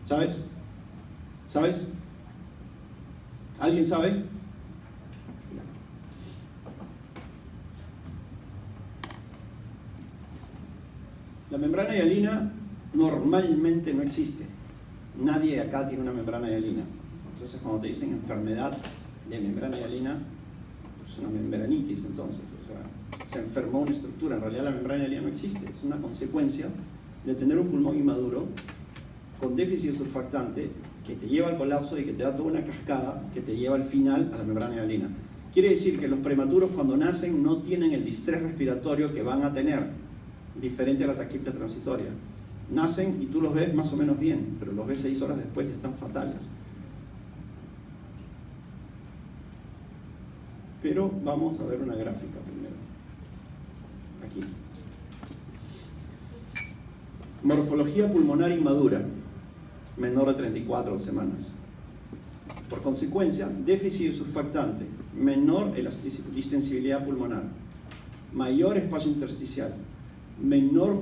¿Sabes? ¿Sabes? ¿Alguien sabe? La membrana hialina normalmente no existe. Nadie acá tiene una membrana hialina. Entonces cuando te dicen enfermedad de membrana hialina, es una membranitis entonces. O sea, se enfermó una estructura. En realidad la membrana hialina no existe. Es una consecuencia de tener un pulmón inmaduro con déficit de surfactante que te lleva al colapso y que te da toda una cascada que te lleva al final a la membrana hialina. Quiere decir que los prematuros cuando nacen no tienen el distrés respiratorio que van a tener, diferente a la taquipnea transitoria. Nacen y tú los ves más o menos bien, pero los ves 6 horas después y están fatales. Pero vamos a ver una gráfica primero. Aquí. Morfología pulmonar inmadura, menor de 34 semanas. Por consecuencia, déficit de surfactante, menor distensibilidad pulmonar, mayor espacio intersticial, menor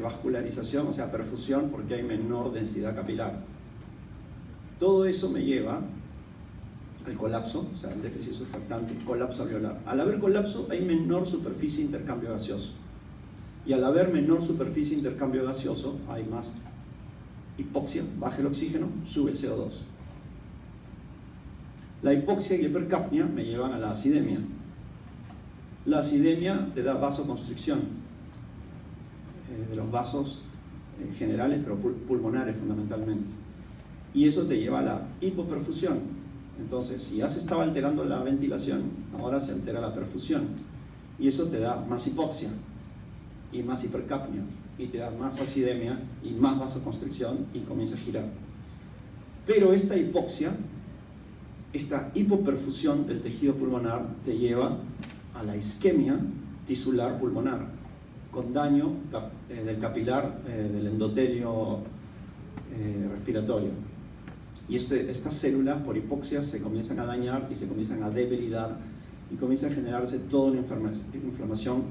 vascularización, o sea, perfusión, porque hay menor densidad capilar. Todo eso me lleva al colapso, o sea, el déficit surfactante, colapso alveolar. Al haber colapso, hay menor superficie de intercambio gaseoso. Y al haber menor superficie de intercambio gaseoso, hay más hipoxia, baja el oxígeno, sube el CO2. La hipoxia y la hipercapnia me llevan a la acidemia. La acidemia te da vasoconstricción de los vasos generales, pero pulmonares fundamentalmente. Y eso te lleva a la hipoperfusión. Entonces, si ya se estaba alterando la ventilación, ahora se altera la perfusión. Y eso te da más hipoxia y más hipercapnia. Y te da más acidemia y más vasoconstricción y comienza a girar. Pero esta hipoxia, esta hipoperfusión del tejido pulmonar te lleva a la isquemia tisular pulmonar, con daño del capilar del endotelio respiratorio. Y estas células por hipoxia se comienzan a dañar y se comienzan a debilidar y comienza a generarse toda una inflamación,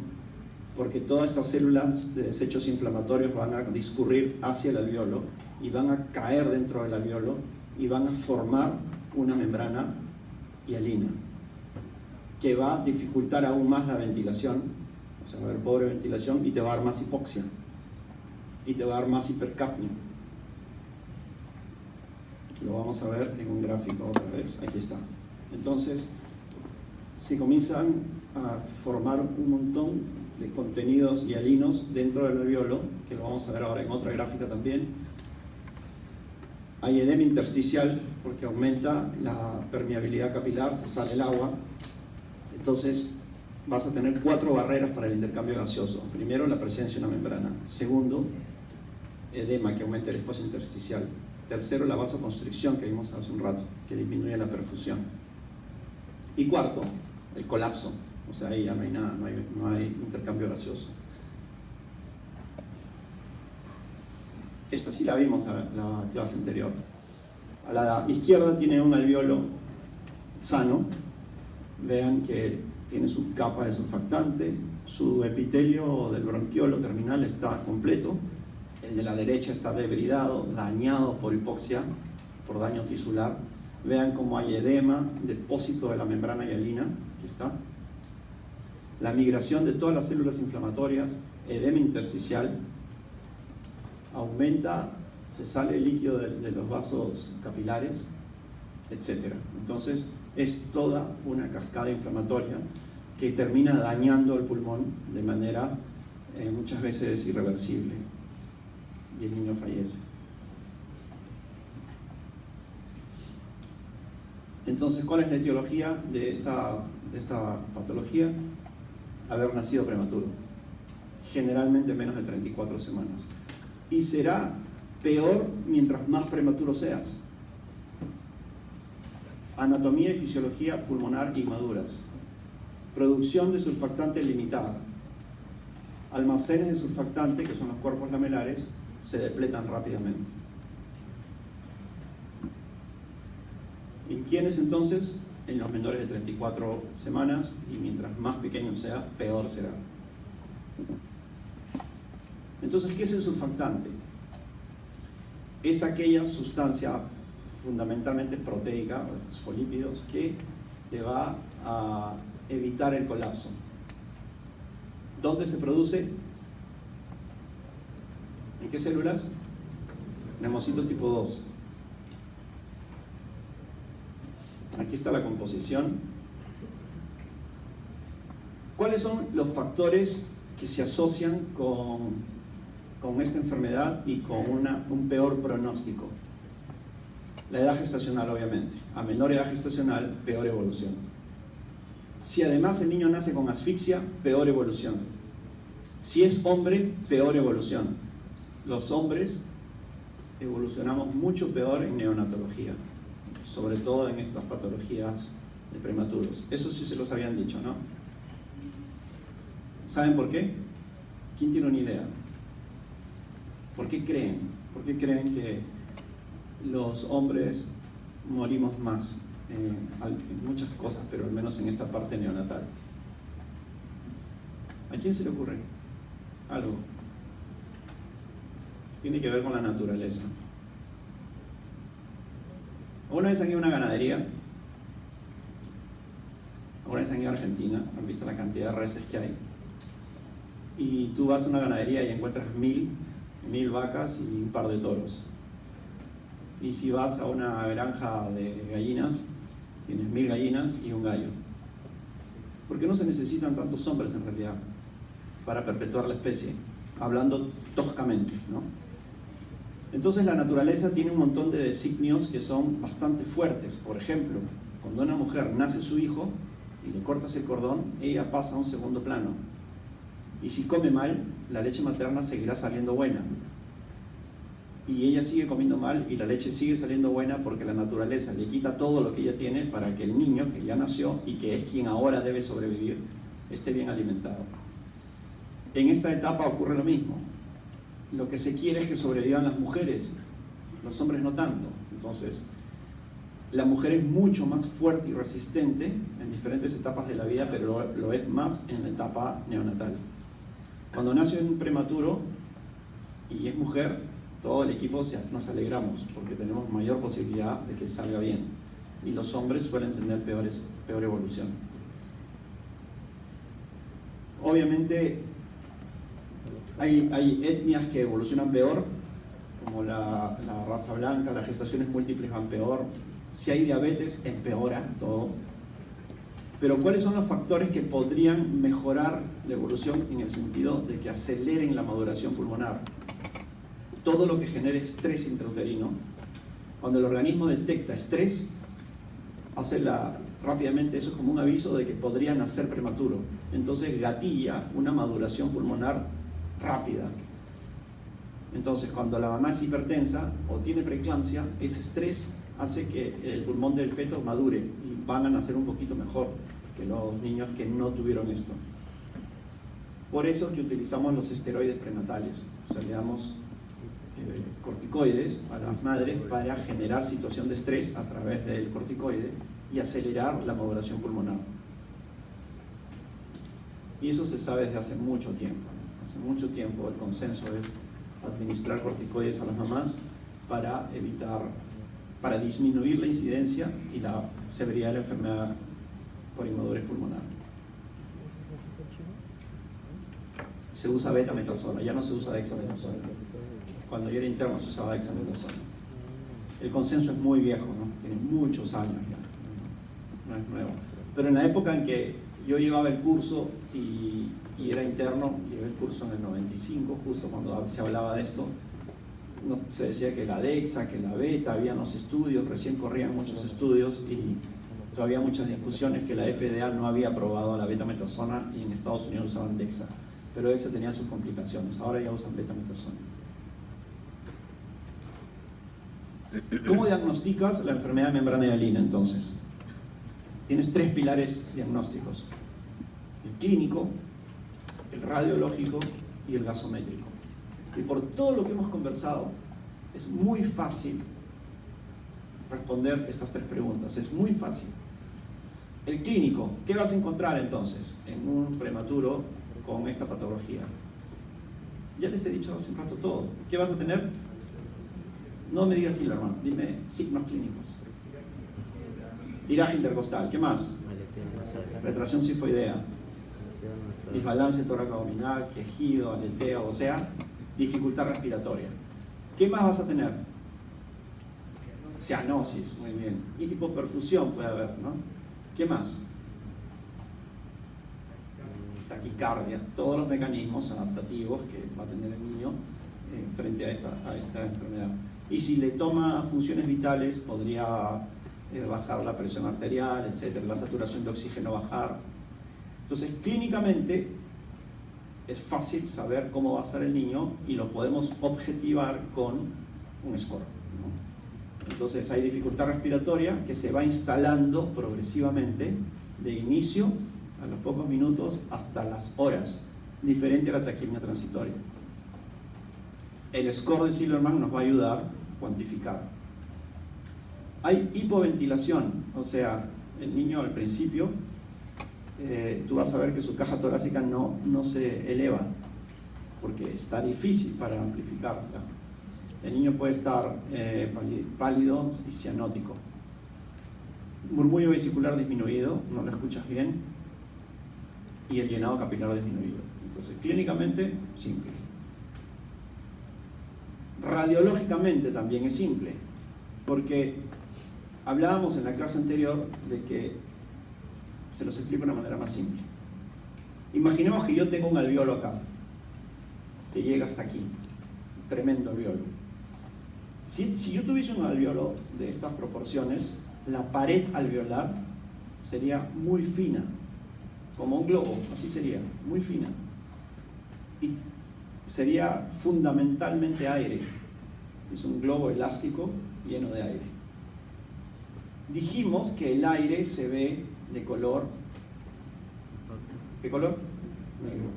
porque todas estas células de desechos inflamatorios van a discurrir hacia el alveolo y van a caer dentro del alveolo y van a formar una membrana hialina que va a dificultar aún más la ventilación, o sea, va a haber pobre ventilación y te va a dar más hipoxia y te va a dar más hipercapnia. Lo vamos a ver en un gráfico otra vez, aquí está. Entonces, se comienzan a formar un montón de contenidos hialinos dentro del alveolo, que lo vamos a ver ahora en otra gráfica también. Hay edema intersticial porque aumenta la permeabilidad capilar, se sale el agua. Entonces vas a tener 4 barreras para el intercambio gaseoso. Primero, la presencia de una membrana. Segundo, edema, que aumenta el espacio intersticial. Tercero, la vasoconstricción que vimos hace un rato, que disminuye la perfusión. Y cuarto, el colapso. O sea, ahí ya no hay nada, no hay intercambio gaseoso. Esta sí la vimos la clase anterior. A la izquierda tiene un alveolo sano. Vean que tiene su capa de surfactante, su epitelio del bronquiolo terminal está completo. El de la derecha está debridado, dañado por hipoxia, por daño tisular. Vean cómo hay edema, depósito de la membrana hialina, aquí está. La migración de todas las células inflamatorias, edema intersticial, aumenta, se sale el líquido de los vasos capilares, etc. Entonces, es toda una cascada inflamatoria que termina dañando el pulmón de manera muchas veces irreversible. Y el niño fallece. Entonces, ¿cuál es la etiología de esta patología? Haber nacido prematuro, generalmente menos de 34 semanas. Y será peor mientras más prematuro seas. Anatomía y fisiología pulmonar inmaduras. Producción de surfactante limitada. Almacenes de surfactante, que son los cuerpos lamelares, se depletan rápidamente. ¿En quiénes entonces? En los menores de 34 semanas, y mientras más pequeño sea, peor será. Entonces, ¿qué es el surfactante? Es aquella sustancia fundamentalmente proteica, o fosfolípidos, que te va a evitar el colapso. ¿Dónde se produce? ¿En qué células? Nemocitos tipo 2. Aquí está la composición. ¿Cuáles son los factores que se asocian con esta enfermedad y con un peor pronóstico? La edad gestacional, obviamente. A menor edad gestacional, peor evolución. Si además el niño nace con asfixia, peor evolución. Si es hombre, peor evolución. Los hombres evolucionamos mucho peor en neonatología, sobre todo en estas patologías de prematuros. Eso sí se los habían dicho, ¿no? ¿Saben por qué? ¿Quién tiene una idea? ¿Por qué creen? ¿Por qué creen que los hombres morimos más en muchas cosas, pero al menos en esta parte neonatal? ¿A quién se le ocurre algo? Tiene que ver con la naturaleza. ¿Alguna vez han ido a una ganadería? ¿Alguna vez han ido a Argentina? ¿Han visto la cantidad de reses que hay? Y tú vas a una ganadería y encuentras 1000 vacas y un par de toros. Y si vas a una granja de gallinas, tienes 1000 gallinas y un gallo. Porque no se necesitan tantos hombres en realidad para perpetuar la especie, hablando toscamente, ¿no? Entonces la naturaleza tiene un montón de designios que son bastante fuertes. Por ejemplo, cuando una mujer nace su hijo y le cortas el cordón, ella pasa a un segundo plano. Y si come mal, la leche materna seguirá saliendo buena. Y ella sigue comiendo mal y la leche sigue saliendo buena porque la naturaleza le quita todo lo que ella tiene para que el niño que ya nació y que es quien ahora debe sobrevivir, esté bien alimentado. En esta etapa ocurre lo mismo. Lo que se quiere es que sobrevivan las mujeres, los hombres no tanto. Entonces, la mujer es mucho más fuerte y resistente en diferentes etapas de la vida, pero lo es más en la etapa neonatal. Cuando nace un prematuro y es mujer, todo el equipo nos alegramos porque tenemos mayor posibilidad de que salga bien. Y los hombres suelen tener peor evolución. Obviamente, hay etnias que evolucionan peor, como la raza blanca, las gestaciones múltiples van peor. Si hay diabetes, empeora todo. Pero ¿cuáles son los factores que podrían mejorar la evolución en el sentido de que aceleren la maduración pulmonar? Todo lo que genere estrés intrauterino. Cuando el organismo detecta estrés, rápidamente eso es como un aviso de que podría nacer prematuro. Entonces gatilla una maduración pulmonar rápida. Entonces cuando la mamá es hipertensa o tiene preeclampsia, ese estrés hace que el pulmón del feto madure y van a nacer un poquito mejor que los niños que no tuvieron esto. Por eso es que utilizamos los esteroides prenatales, o sea, le damos corticoides a las madres para generar situación de estrés a través del corticoide y acelerar la maduración pulmonar. Y eso se sabe desde hace mucho tiempo. Hace mucho tiempo el consenso es administrar corticoides a las mamás para disminuir la incidencia y la severidad de la enfermedad por inmadurez pulmonar. Se usa betametasona, ya no se usa dexametasona. Cuando yo era interno se usaba dexametasona. El consenso es muy viejo, ¿no? Tiene muchos años ya, no es nuevo. Pero en la época en que yo llevaba el curso y era interno, llevé el curso en el 95, justo cuando se hablaba de esto, se decía que la dexa, que la beta, había unos estudios, recién corrían muchos estudios y todavía muchas discusiones que la FDA no había aprobado la betametasona y en Estados Unidos usaban dexa, pero dexa tenía sus complicaciones, ahora ya usan betametasona. ¿Cómo diagnosticas la enfermedad de membrana hialina entonces? Tienes 3 pilares diagnósticos: el clínico, el radiológico y el gasométrico. Y por todo lo que hemos conversado, es muy fácil responder estas 3 preguntas, es muy fácil. El clínico, ¿qué vas a encontrar entonces en un prematuro con esta patología? Ya les he dicho hace un rato todo. ¿Qué vas a tener? No me digas Silverman, dime signos clínicos. Tiraje intercostal, ¿qué más? Retracción sifoidea, desbalance tóraco-abdominal, quejido, aleteo, o sea, dificultad respiratoria. ¿Qué más vas a tener? Cianosis, muy bien. Hipoperfusión puede haber, ¿no? ¿Qué más? Taquicardia, todos los mecanismos adaptativos que va a tener el niño frente a esta enfermedad. Y si le toma funciones vitales, podría bajar la presión arterial, etcétera, la saturación de oxígeno bajar. Entonces, clínicamente es fácil saber cómo va a estar el niño y lo podemos objetivar con un score, ¿no? Entonces, hay dificultad respiratoria que se va instalando progresivamente de inicio a los pocos minutos hasta las horas, diferente a la taquipnea transitoria. El score de Silverman nos va a ayudar a cuantificar. Hay hipoventilación, o sea, el niño al principio, tú vas a ver que su caja torácica no se eleva, porque está difícil para amplificarla. El niño puede estar pálido y cianótico. Murmullo vesicular disminuido, no lo escuchas bien, y el llenado capilar disminuido. Entonces, clínicamente, simple. Radiológicamente también es simple. Porque hablábamos en la clase anterior de que, se los explico de una manera más simple. Imaginemos que yo tengo un alveolo acá, que llega hasta aquí, tremendo alveolo. Si yo tuviese un alveolo de estas proporciones, la pared alveolar sería muy fina, como un globo, así sería, muy fina. Y sería fundamentalmente aire. Es un globo elástico lleno de aire. Dijimos que el aire se ve de color, ¿qué color? Negro.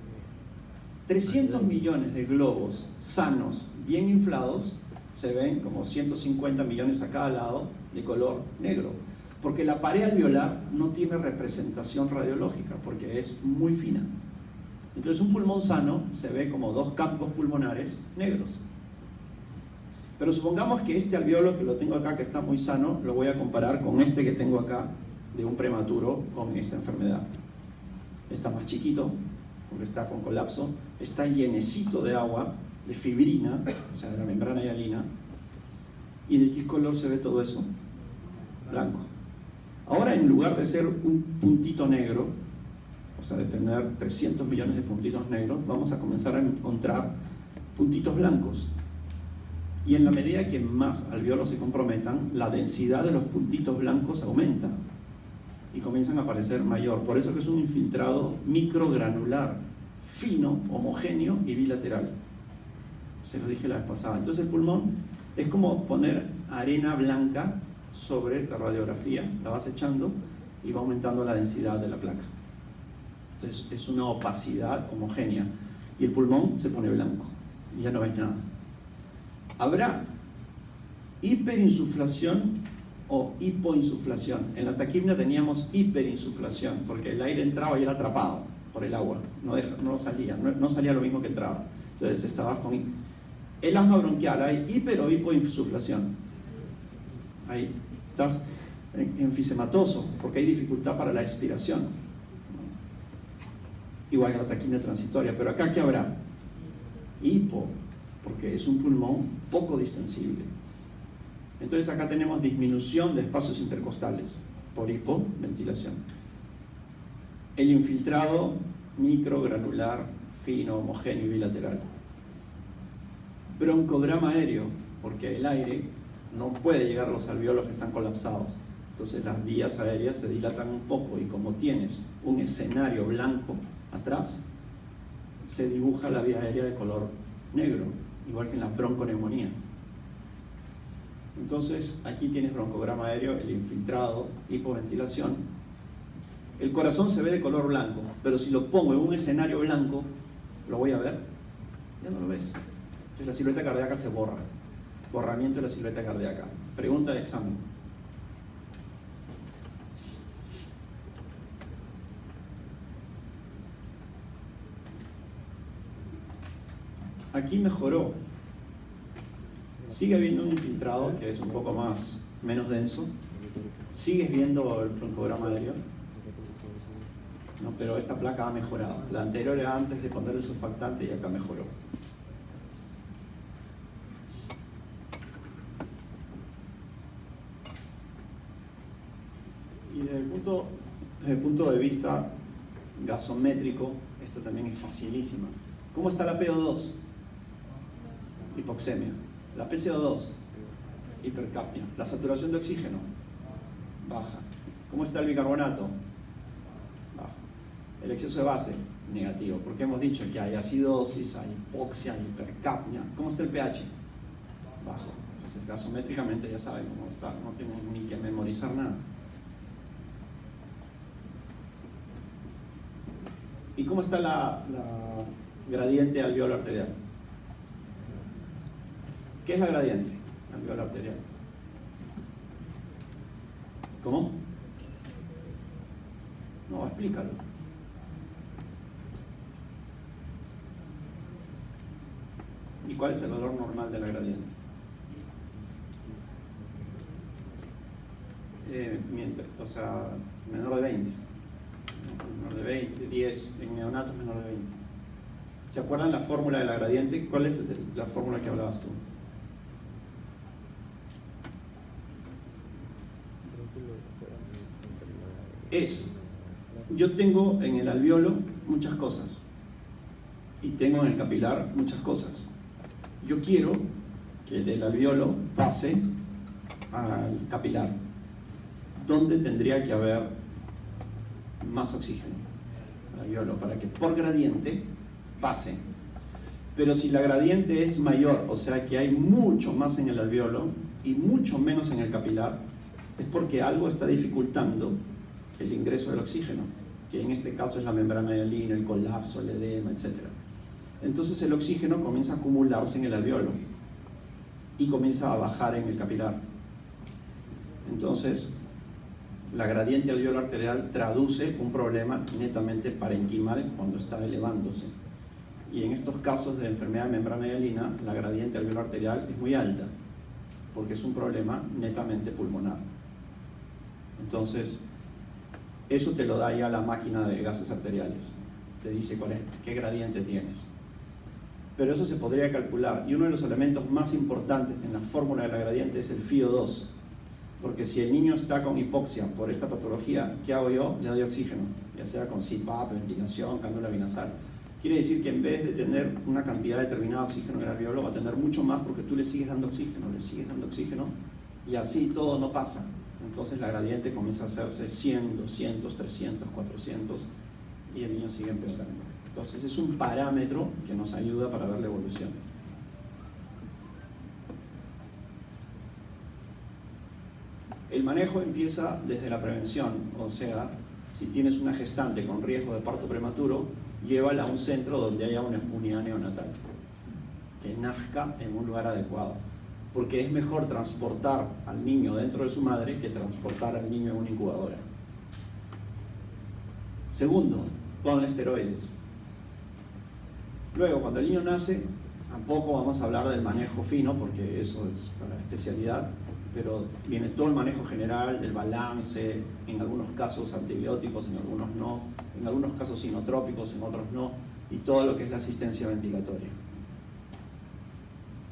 300 millones de globos sanos, bien inflados, se ven como 150 millones a cada lado de color negro, porque la pared alveolar no tiene representación radiológica, porque es muy fina. Entonces un pulmón sano se ve como dos campos pulmonares negros. Pero supongamos que este alveolo que lo tengo acá, que está muy sano, lo voy a comparar con este que tengo acá, de un prematuro con esta enfermedad. Está más chiquito, porque está con colapso, está llenecito de agua, de fibrina, o sea, de la membrana hialina. ¿Y de qué color se ve todo eso? Blanco. Ahora, en lugar de ser un puntito negro, o sea, de tener 300 millones de puntitos negros, vamos a comenzar a encontrar puntitos blancos. Y en la medida que más alveolos se comprometan, la densidad de los puntitos blancos aumenta y comienzan a aparecer mayor. Por eso que es un infiltrado microgranular, fino, homogéneo y bilateral. Se lo dije la vez pasada. Entonces el pulmón es como poner arena blanca sobre la radiografía, la vas echando y va aumentando la densidad de la placa. Entonces es una opacidad homogénea y el pulmón se pone blanco y ya no ves nada. Habrá hiperinsuflación o hipoinsuflación. En la taquipnea teníamos hiperinsuflación porque el aire entraba y era atrapado por el agua, no salía lo mismo que entraba. Entonces estabas con el asma bronquial, ¿hay hiper o hipoinsuflación? Ahí estás enfisematoso porque hay dificultad para la expiración. Igual que la taquipnea transitoria, pero acá ¿qué habrá? Hipo, porque es un pulmón poco distensible. Entonces acá tenemos disminución de espacios intercostales por hipoventilación. El infiltrado microgranular, fino, homogéneo y bilateral. Broncograma aéreo, porque el aire no puede llegar a los alveolos que están colapsados. Entonces las vías aéreas se dilatan un poco y como tienes un escenario blanco atrás, se dibuja la vía aérea de color negro, igual que en la bronconeumonía. Entonces aquí tienes broncograma aéreo, el infiltrado, hipoventilación. El corazón se ve de color blanco, pero si lo pongo en un escenario blanco, ¿lo voy a ver? Ya no lo ves. Entonces la silueta cardíaca se borra. Borramiento de la silueta cardíaca. Pregunta de examen. Aquí mejoró. Sigue habiendo un infiltrado que es un poco menos denso. Sigues viendo el broncograma aéreo. No, pero esta placa ha mejorado. La anterior era antes de poner el surfactante y acá mejoró. Y desde el punto de vista gasométrico, esta también es facilísima. ¿Cómo está la PO2? Hipoxemia. La PCO2, hipercapnia. La saturación de oxígeno, baja. ¿Cómo está el bicarbonato? Baja. El exceso de base, negativo, porque hemos dicho que hay acidosis, hay hipoxia, hay hipercapnia. ¿Cómo está el pH? Bajo. Entonces, gasométricamente ya saben cómo está, no tenemos ni que memorizar nada. ¿Y cómo está la gradiente alveolo arterial? ¿Qué es la gradiente alveolo arterial? ¿Cómo? No, explícalo. ¿Y cuál es el valor normal de la gradiente? Menor de 20. Menor de 20, de 10, en neonatos menor de 20. ¿Se acuerdan la fórmula de la gradiente? ¿Cuál es la fórmula que hablabas tú? yo tengo en el alveolo muchas cosas y tengo en el capilar muchas cosas. Yo quiero que del alveolo pase al capilar. ¿Dónde tendría que haber más oxígeno? Al alveolo, para que por gradiente pase. Pero si la gradiente es mayor, o sea que hay mucho más en el alveolo y mucho menos en el capilar, es porque algo está dificultando el ingreso del oxígeno, que en este caso es la membrana de Lino, el colapso, el edema, etc. Entonces el oxígeno comienza a acumularse en el alveolo y comienza a bajar en el capilar. Entonces, la gradiente alveolar arterial traduce un problema netamente parenquimal cuando está elevándose. Y en estos casos de enfermedad de membrana hialina, la gradiente alveolar arterial es muy alta, porque es un problema netamente pulmonar. Entonces, eso te lo da ya la máquina de gases arteriales. Te dice qué gradiente tienes. Pero eso se podría calcular. Y uno de los elementos más importantes en la fórmula de la gradiente es el FiO2. Porque si el niño está con hipoxia por esta patología, ¿qué hago yo? Le doy oxígeno, ya sea con CPAP, ventilación, cánula binasal. Quiere decir que en vez de tener una cantidad determinada de oxígeno en el alveolo, va a tener mucho más porque tú le sigues dando oxígeno, y así todo no pasa. Entonces la gradiente comienza a hacerse 100, 200, 300, 400 y el niño sigue empezando. Entonces es un parámetro que nos ayuda para ver la evolución. El manejo empieza desde la prevención, o sea, si tienes una gestante con riesgo de parto prematuro, llévala a un centro donde haya una unidad neonatal, que nazca en un lugar adecuado, porque es mejor transportar al niño dentro de su madre que transportar al niño en una incubadora. Segundo, ponle esteroides. Luego, cuando el niño nace, tampoco vamos a hablar del manejo fino, porque eso es para la especialidad, pero viene todo el manejo general, el balance, en algunos casos antibióticos, en algunos no, en algunos casos sinotrópicos, en otros no, y todo lo que es la asistencia ventilatoria.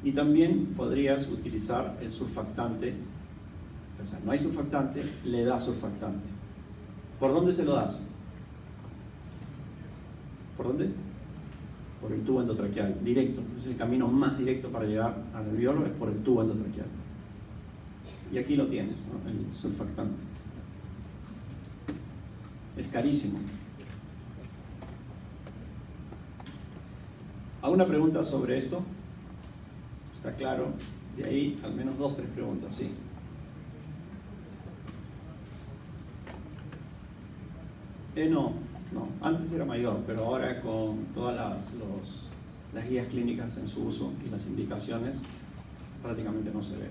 Y también podrías utilizar el surfactante, o sea, no hay surfactante, le das surfactante. ¿Por dónde se lo das? ¿Por dónde? Por el tubo endotraqueal, directo. Es el camino más directo para llegar al alveolo, es por el tubo endotraqueal. Y aquí lo tienes, ¿no? El surfactante. Es carísimo. ¿Alguna pregunta sobre esto? ¿Está claro? De ahí al menos 2 o 3 preguntas, sí. No. Antes era mayor, pero ahora con todas las guías clínicas en su uso y las indicaciones, prácticamente no se ve.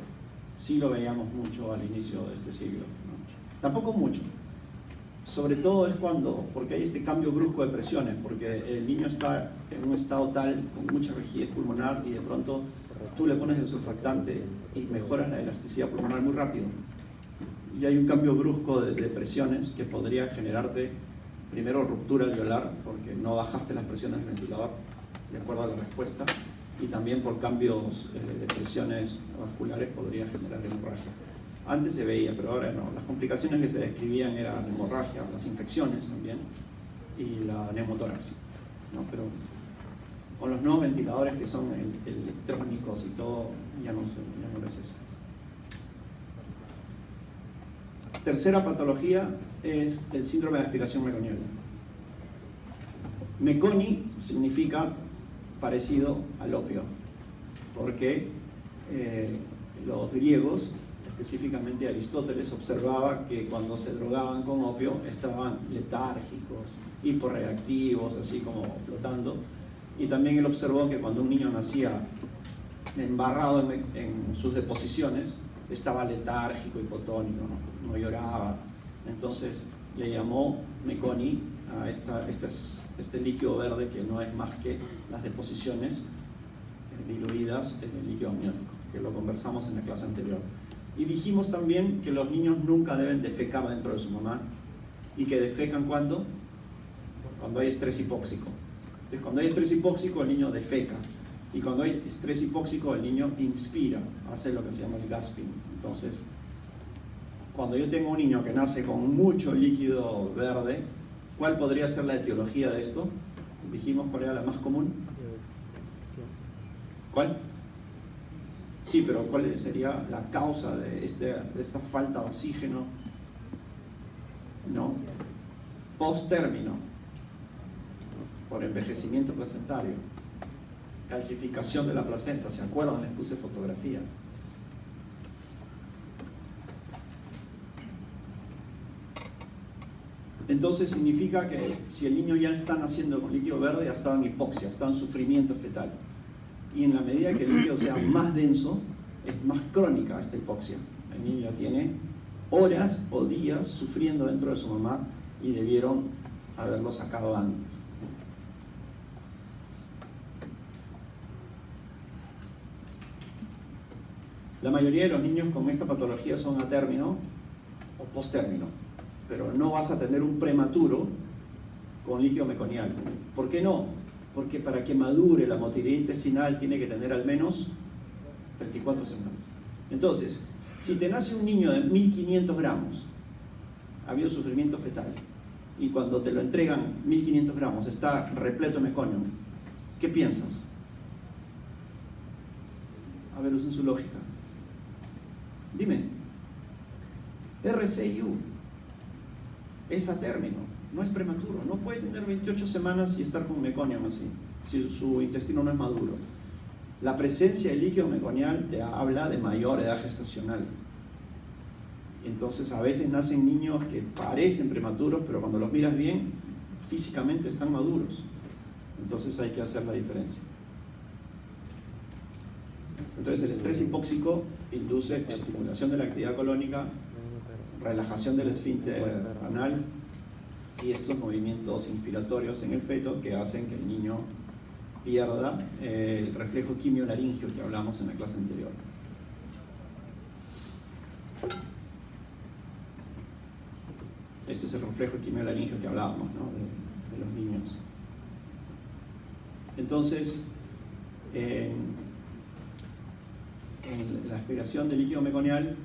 Sí lo veíamos mucho al inicio de este siglo, ¿no? Tampoco mucho. Sobre todo es porque hay este cambio brusco de presiones, porque el niño está en un estado tal, con mucha rigidez pulmonar, y de pronto tú le pones el surfactante y mejoras la elasticidad pulmonar muy rápido. Y hay un cambio brusco de presiones que podría generarte, primero, ruptura alveolar, porque no bajaste las presiones del ventilador de acuerdo a la respuesta, y también por cambios de presiones vasculares podría generar hemorragia. Antes se veía, pero ahora no. Las complicaciones que se describían eran la hemorragia, las infecciones también, y la neumotórax, ¿no? Pero con los nuevos ventiladores que son electrónicos y todo, ya no es eso. Tercera patología es el síndrome de aspiración meconiana. Meconi significa parecido al opio, porque los griegos, específicamente Aristóteles, observaba que cuando se drogaban con opio estaban letárgicos, hiporreactivos, así como flotando, y también él observó que cuando un niño nacía embarrado en sus deposiciones, estaba letárgico, hipotónico, no lloraba. Entonces le llamó Meconi a este líquido verde, que no es más que las deposiciones diluidas en el líquido amniótico, que lo conversamos en la clase anterior. Y dijimos también que los niños nunca deben defecar dentro de su mamá, y que defecan cuando hay estrés hipóxico. Entonces, cuando hay estrés hipóxico, el niño defeca, y cuando hay estrés hipóxico, el niño inspira, hace lo que se llama el gasping. Entonces, cuando yo tengo un niño que nace con mucho líquido verde, ¿cuál podría ser la etiología de esto? Dijimos cuál era la más común. ¿Cuál? Sí, pero ¿cuál sería la causa de esta falta de oxígeno? No. Post-término, por envejecimiento placentario, calcificación de la placenta. ¿Se acuerdan? Les puse fotografías. Entonces significa que si el niño ya está naciendo con líquido verde, ya estaba en hipoxia, estaba en sufrimiento fetal. Y en la medida que el líquido sea más denso, es más crónica esta hipoxia. El niño ya tiene horas o días sufriendo dentro de su mamá y debieron haberlo sacado antes. La mayoría de los niños con esta patología son a término o post-término, pero no vas a tener un prematuro con líquido meconial. ¿Por qué no? Porque para que madure la motilidad intestinal tiene que tener al menos 34 semanas. Entonces, si te nace un niño de 1500 gramos, ha habido sufrimiento fetal, y cuando te lo entregan 1500 gramos, está repleto de meconio, ¿qué piensas? A ver, usen su lógica. Dime. RCIU es a término, no es prematuro, no puede tener 28 semanas y estar con meconium así, si su intestino no es maduro. La presencia de líquido meconial te habla de mayor edad gestacional. Entonces a veces nacen niños que parecen prematuros, pero cuando los miras bien, físicamente están maduros. Entonces hay que hacer la diferencia. Entonces el estrés hipóxico induce estimulación de la actividad colónica, relajación del esfínter anal y estos movimientos inspiratorios en el feto que hacen que el niño pierda el reflejo quimiolaringio que hablamos en la clase anterior. Este es el reflejo quimiolaringio que hablábamos, ¿no? de los niños. Entonces, en la aspiración de líquido meconial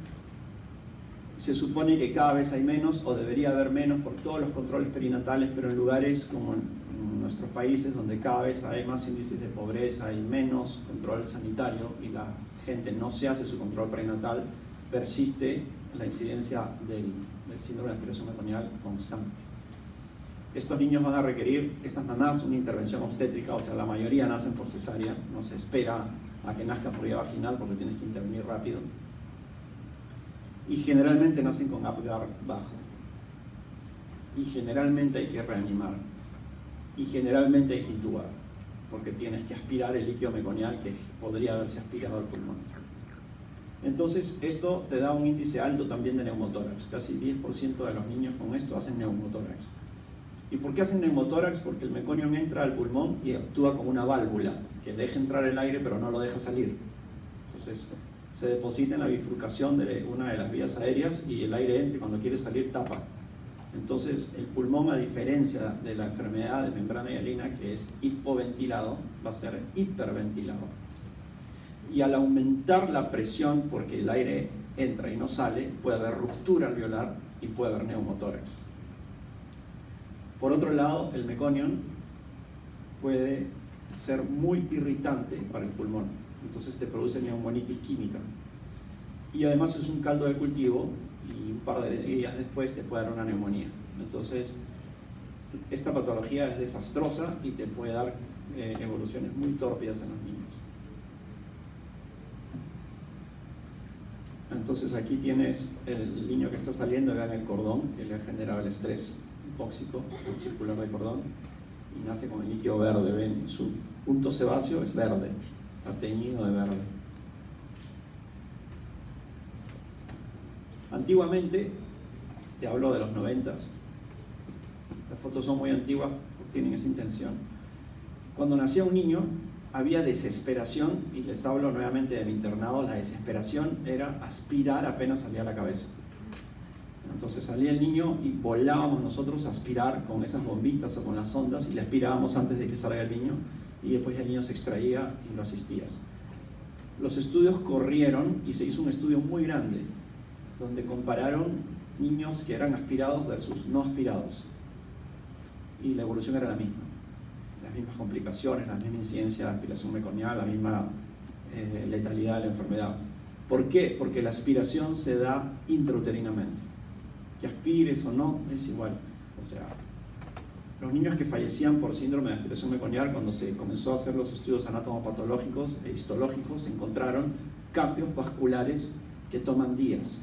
se supone que cada vez hay menos, o debería haber menos por todos los controles perinatales, pero en lugares como en nuestros países donde cada vez hay más índices de pobreza y menos control sanitario y la gente no se hace su control perinatal, persiste la incidencia del síndrome de aspiración meconial constante. Estos niños van a requerir, estas mamás, una intervención obstétrica, o sea, la mayoría nacen por cesárea, no se espera a que nazca por vía vaginal porque tienes que intervenir rápido. Y generalmente nacen con Apgar bajo. Y generalmente hay que reanimar. Y generalmente hay que intubar, porque tienes que aspirar el líquido meconial que podría haberse aspirado al pulmón. Entonces, esto te da un índice alto también de neumotórax. Casi 10% de los niños con esto hacen neumotórax. ¿Y por qué hacen neumotórax? Porque el meconium entra al pulmón y actúa como una válvula que deja entrar el aire pero no lo deja salir. Entonces, se deposita en la bifurcación de una de las vías aéreas y el aire entra y cuando quiere salir tapa. Entonces, el pulmón, a diferencia de la enfermedad de membrana hialina, que es hipoventilado, va a ser hiperventilado. Y al aumentar la presión, porque el aire entra y no sale, puede haber ruptura alveolar y puede haber neumotórax. Por otro lado, el meconium puede ser muy irritante para el pulmón, entonces te produce neumonitis química. Y además es un caldo de cultivo y un par de días después te puede dar una neumonía. Entonces, esta patología es desastrosa y te puede dar evoluciones muy tórpidas en los niños. Entonces aquí tienes el niño que está saliendo, vean el cordón que le ha generado el estrés hipóxico, el circular del cordón, y nace con el líquido verde. Ven, su punto sebáceo es verde, está teñido de verde. Antiguamente, te hablo de los 90s, las fotos son muy antiguas, tienen esa intención. Cuando nacía un niño, había desesperación, y les hablo nuevamente de mi internado. La desesperación era aspirar apenas salía la cabeza. Entonces salía el niño y volábamos nosotros a aspirar con esas bombitas o con las ondas y le aspirábamos antes de que salga el niño y después el niño se extraía y lo asistías. Los estudios corrieron y se hizo un estudio muy grande donde compararon niños que eran aspirados versus no aspirados. Y la evolución era la misma. Las mismas complicaciones, la misma incidencia de aspiración meconial, la misma letalidad de la enfermedad. ¿Por qué? Porque la aspiración se da intrauterinamente. Que aspires o no, es igual. O sea, los niños que fallecían por síndrome de aspiración meconial, cuando se comenzó a hacer los estudios anatomopatológicos e histológicos, se encontraron cambios vasculares que toman días.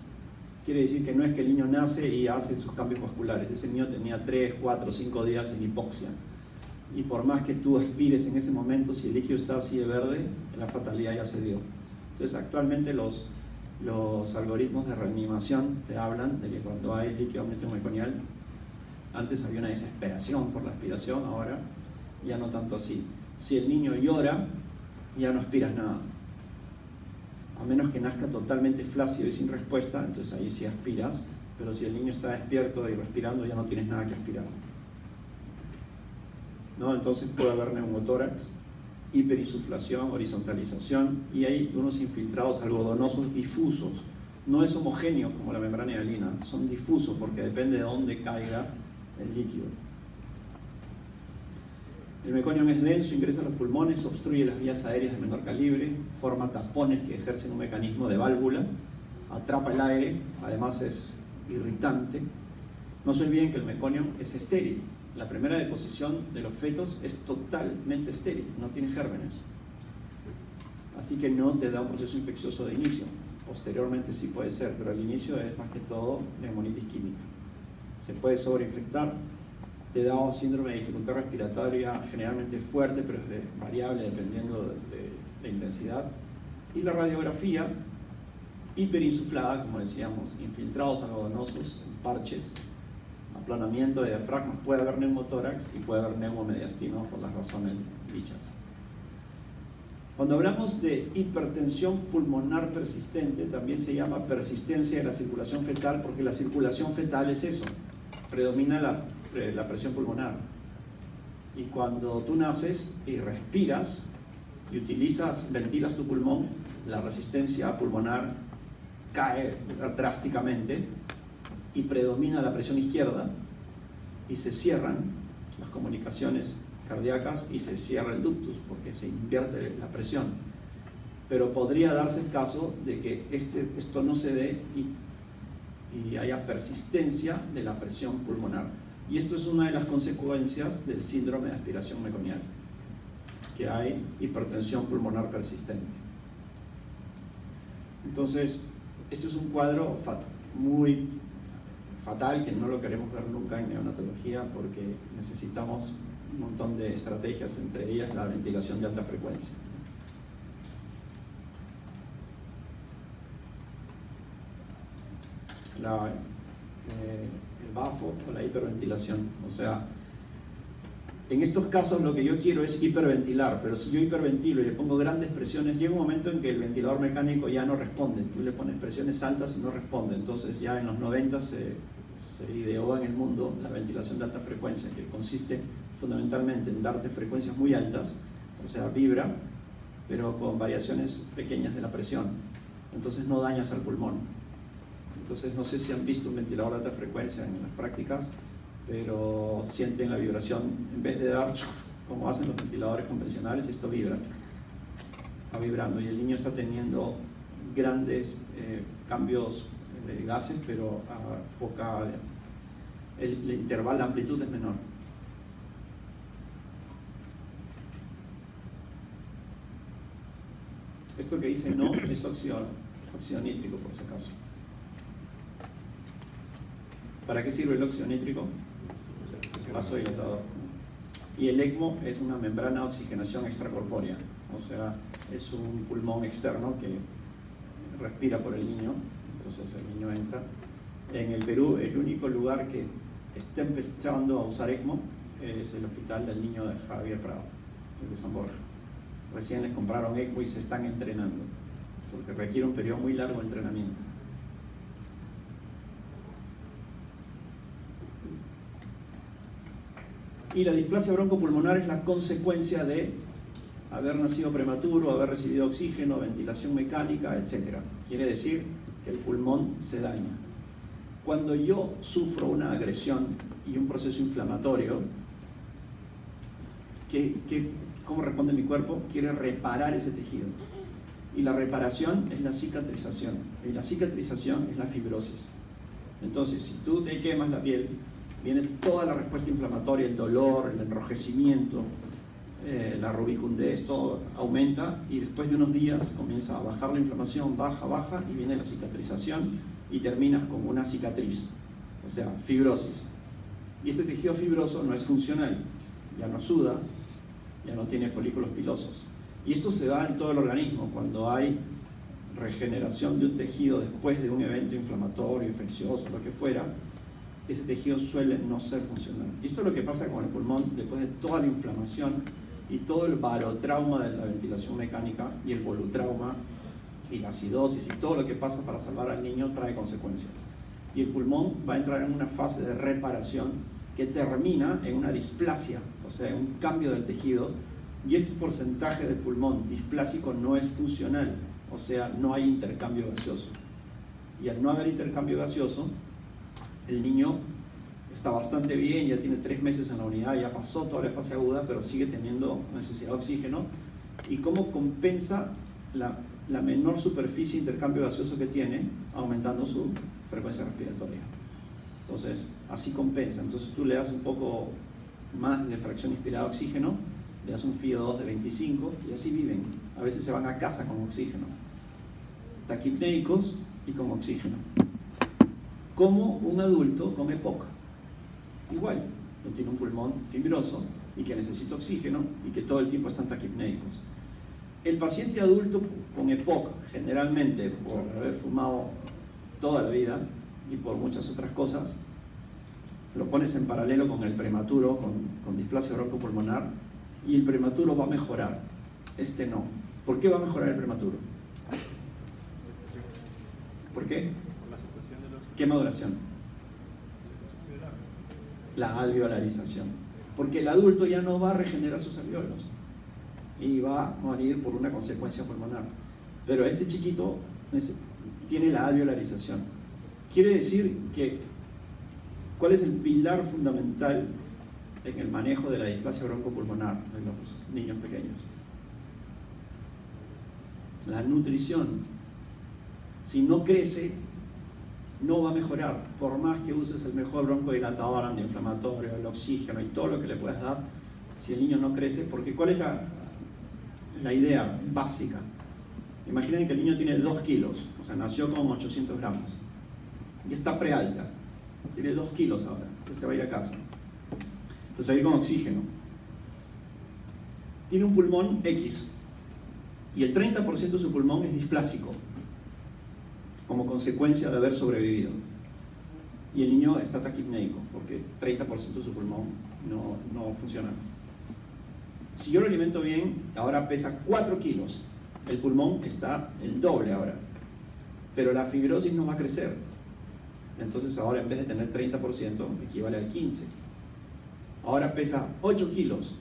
Quiere decir que no es que el niño nace y hace sus cambios vasculares. Ese niño tenía 3, 4, 5 días en hipoxia. Y por más que tú aspires en ese momento, si el líquido está así de verde, la fatalidad ya se dio. Entonces, actualmente los algoritmos de reanimación te hablan de que cuando hay líquido amniótico meconial, antes había una desesperación por la aspiración, ahora ya no tanto así. Si el niño llora, ya no aspiras nada. A menos que nazca totalmente flácido y sin respuesta, entonces ahí sí aspiras, pero si el niño está despierto y respirando, ya no tienes nada que aspirar. ¿No? Entonces puede haber neumotórax, hiperinsuflación, horizontalización, y hay unos infiltrados algodonosos difusos. No es homogéneo como la membrana hialina, son difusos porque depende de dónde caiga el líquido. El meconium es denso, ingresa a los pulmones, obstruye las vías aéreas de menor calibre, forma tapones que ejercen un mecanismo de válvula, atrapa el aire, además es irritante. No se olviden que el meconium es estéril. La primera deposición de los fetos es totalmente estéril, no tiene gérmenes. Así que no te da un proceso infeccioso de inicio. Posteriormente sí puede ser, pero al inicio es más que todo neumonitis química. Se puede sobreinfectar, te da un síndrome de dificultad respiratoria generalmente fuerte, pero es variable dependiendo de la intensidad. Y la radiografía, hiperinsuflada, como decíamos, infiltrados algodonosos, parches, aplanamiento de diafragmas, puede haber neumotórax y puede haber neumomediastino por las razones dichas. Cuando hablamos de hipertensión pulmonar persistente, también se llama persistencia de la circulación fetal, porque la circulación fetal es eso, predomina la presión pulmonar. Y cuando tú naces y respiras y ventilas tu pulmón, la resistencia pulmonar cae drásticamente y predomina la presión izquierda y se cierran las comunicaciones cardíacas y se cierra el ductus porque se invierte la presión. Pero podría darse el caso de que esto no se dé y haya persistencia de la presión pulmonar. Y esto es una de las consecuencias del síndrome de aspiración meconial, que hay hipertensión pulmonar persistente. Entonces, esto es un cuadro muy fatal, que no lo queremos ver nunca en neonatología porque necesitamos un montón de estrategias, entre ellas la ventilación de alta frecuencia. El bafo o la hiperventilación. O sea, en estos casos lo que yo quiero es hiperventilar, pero si yo hiperventilo y le pongo grandes presiones, llega un momento en que el ventilador mecánico ya no responde. Tú le pones presiones altas y no responde. Entonces ya en los 90 se ideó en el mundo la ventilación de alta frecuencia, que consiste fundamentalmente en darte frecuencias muy altas, o sea, vibra, pero con variaciones pequeñas de la presión. Entonces no dañas al pulmón. Entonces no sé si han visto un ventilador de alta frecuencia en las prácticas, pero sienten la vibración, en vez de dar como hacen los ventiladores convencionales, esto vibra, está vibrando y el niño está teniendo grandes cambios de gases, pero a poca, el intervalo de amplitud es menor. Esto que dice no es óxido nítrico, por si acaso. ¿Para qué sirve el óxido nítrico? Vasodilatador. Y el ECMO es una membrana de oxigenación extracorpórea, o sea, es un pulmón externo que respira por el niño, entonces el niño entra. En el Perú, el único lugar que está empezando a usar ECMO es el Hospital del Niño de Javier Prado, el de San Borja. Recién les compraron ECMO y se están entrenando, porque requiere un periodo muy largo de entrenamiento. Y la displasia broncopulmonar es la consecuencia de haber nacido prematuro, haber recibido oxígeno, ventilación mecánica, etc. Quiere decir que el pulmón se daña. Cuando yo sufro una agresión y un proceso inflamatorio, ¿cómo responde mi cuerpo? Quiere reparar ese tejido. Y la reparación es la cicatrización. Y la cicatrización es la fibrosis. Entonces, si tú te quemas la piel, viene toda la respuesta inflamatoria, el dolor, el enrojecimiento, la rubicundez, todo aumenta, y después de unos días comienza a bajar la inflamación, baja, y viene la cicatrización, y terminas con una cicatriz, o sea, fibrosis. Y este tejido fibroso no es funcional, ya no suda, ya no tiene folículos pilosos. Y esto se da en todo el organismo, cuando hay regeneración de un tejido después de un evento inflamatorio, infeccioso, lo que fuera, ese tejido suele no ser funcional. Y esto es lo que pasa con el pulmón después de toda la inflamación y todo el barotrauma de la ventilación mecánica y el volutrauma y la acidosis y todo lo que pasa para salvar al niño trae consecuencias. Y el pulmón va a entrar en una fase de reparación que termina en una displasia, o sea, en un cambio del tejido, y este porcentaje del pulmón displásico no es funcional, o sea, no hay intercambio gaseoso. Y al no haber intercambio gaseoso, el niño está bastante bien, ya tiene 3 meses en la unidad, ya pasó toda la fase aguda, pero sigue teniendo necesidad de oxígeno. ¿Y cómo compensa la menor superficie de intercambio gaseoso que tiene? Aumentando su frecuencia respiratoria. Entonces, así compensa. Entonces tú le das un poco más de fracción inspirada de oxígeno, le das un FiO2 de 25 y así viven. A veces se van a casa con oxígeno, taquipnéicos y con oxígeno, como un adulto con EPOC. Igual, que tiene un pulmón fibroso y que necesita oxígeno y que todo el tiempo están taquipnéicos. El paciente adulto con EPOC, generalmente por haber fumado toda la vida y por muchas otras cosas, lo pones en paralelo con el prematuro, con displasia broncopulmonar, y el prematuro va a mejorar, este no. ¿Por qué va a mejorar el prematuro? ¿Por qué? ¿Qué maduración? La alveolarización. Porque el adulto ya no va a regenerar sus alveolos y va a morir por una consecuencia pulmonar. Pero este chiquito tiene la alveolarización. Quiere decir que, ¿cuál es el pilar fundamental en el manejo de la displasia broncopulmonar en los niños pequeños? La nutrición. Si no crece, no va a mejorar. Por más que uses el mejor broncodilatador, antiinflamatorio, el oxígeno y todo lo que le puedas dar, si el niño no crece, porque ¿cuál es la idea básica? Imaginen que el niño tiene 2 kilos, o sea, nació con 800 gramos y está prealta, tiene 2 kilos ahora, entonces se va a ir a casa, entonces va a ir con oxígeno, tiene un pulmón X y el 30% de su pulmón es displásico como consecuencia de haber sobrevivido, y el niño está taquipnéico porque 30% de su pulmón no funciona. Si yo lo alimento bien, ahora pesa 4 kilos, el pulmón está el doble ahora, pero la fibrosis no va a crecer. Entonces ahora en vez de tener 30% equivale al 15%. Ahora pesa 8 kilos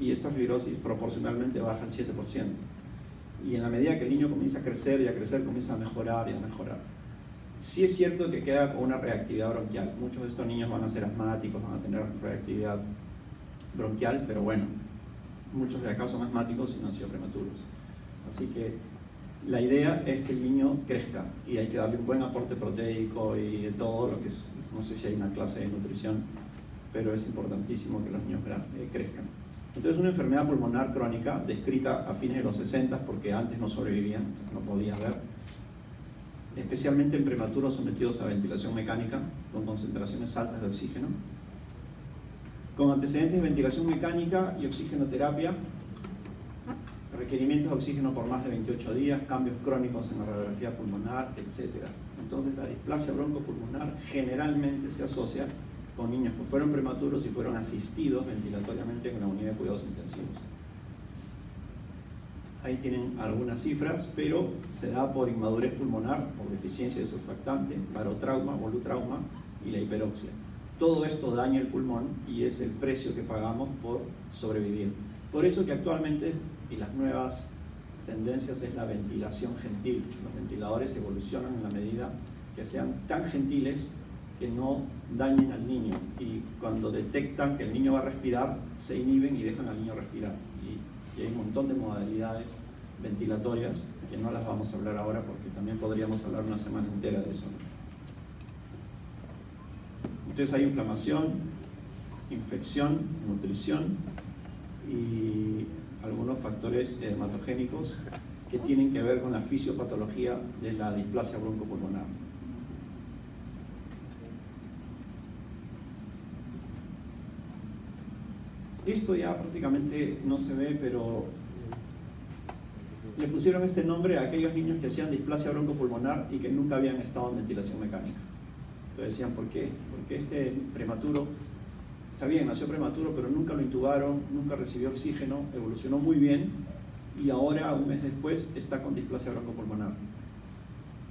y esta fibrosis proporcionalmente baja al 7%. Y en la medida que el niño comienza a crecer y a crecer, comienza a mejorar y a mejorar. Sí es cierto que queda con una reactividad bronquial. Muchos de estos niños van a ser asmáticos, van a tener reactividad bronquial, pero bueno, muchos de acá son asmáticos y no han sido prematuros. Así que la idea es que el niño crezca y hay que darle un buen aporte proteico y de todo lo que es, no sé si hay una clase de nutrición, pero es importantísimo que los niños crezcan. Entonces, una enfermedad pulmonar crónica descrita a fines de los 60, porque antes no sobrevivían, no podía haber, especialmente en prematuros sometidos a ventilación mecánica con concentraciones altas de oxígeno, con antecedentes de ventilación mecánica y oxigenoterapia, requerimientos de oxígeno por más de 28 días, cambios crónicos en la radiografía pulmonar, etc. Entonces, la displasia broncopulmonar generalmente se asocia con niños que fueron prematuros y fueron asistidos ventilatoriamente en la unidad de cuidados intensivos. Ahí tienen algunas cifras, pero se da por inmadurez pulmonar, por deficiencia de surfactante, barotrauma, volutrauma y la hiperoxia. Todo esto daña el pulmón y es el precio que pagamos por sobrevivir. Por eso que actualmente, y las nuevas tendencias es la ventilación gentil. Los ventiladores evolucionan en la medida que sean tan gentiles que no dañen al niño, y cuando detectan que el niño va a respirar, se inhiben y dejan al niño respirar. Y hay un montón de modalidades ventilatorias que no las vamos a hablar ahora porque también podríamos hablar una semana entera de eso, ¿no? Entonces hay inflamación, infección, nutrición y algunos factores hematogénicos que tienen que ver con la fisiopatología de la displasia broncopulmonar. Esto ya prácticamente no se ve, pero le pusieron este nombre a aquellos niños que hacían displasia broncopulmonar y que nunca habían estado en ventilación mecánica. Entonces decían, ¿por qué? Porque este prematuro, está bien, nació prematuro, pero nunca lo intubaron, nunca recibió oxígeno, evolucionó muy bien y ahora, un mes después, está con displasia broncopulmonar.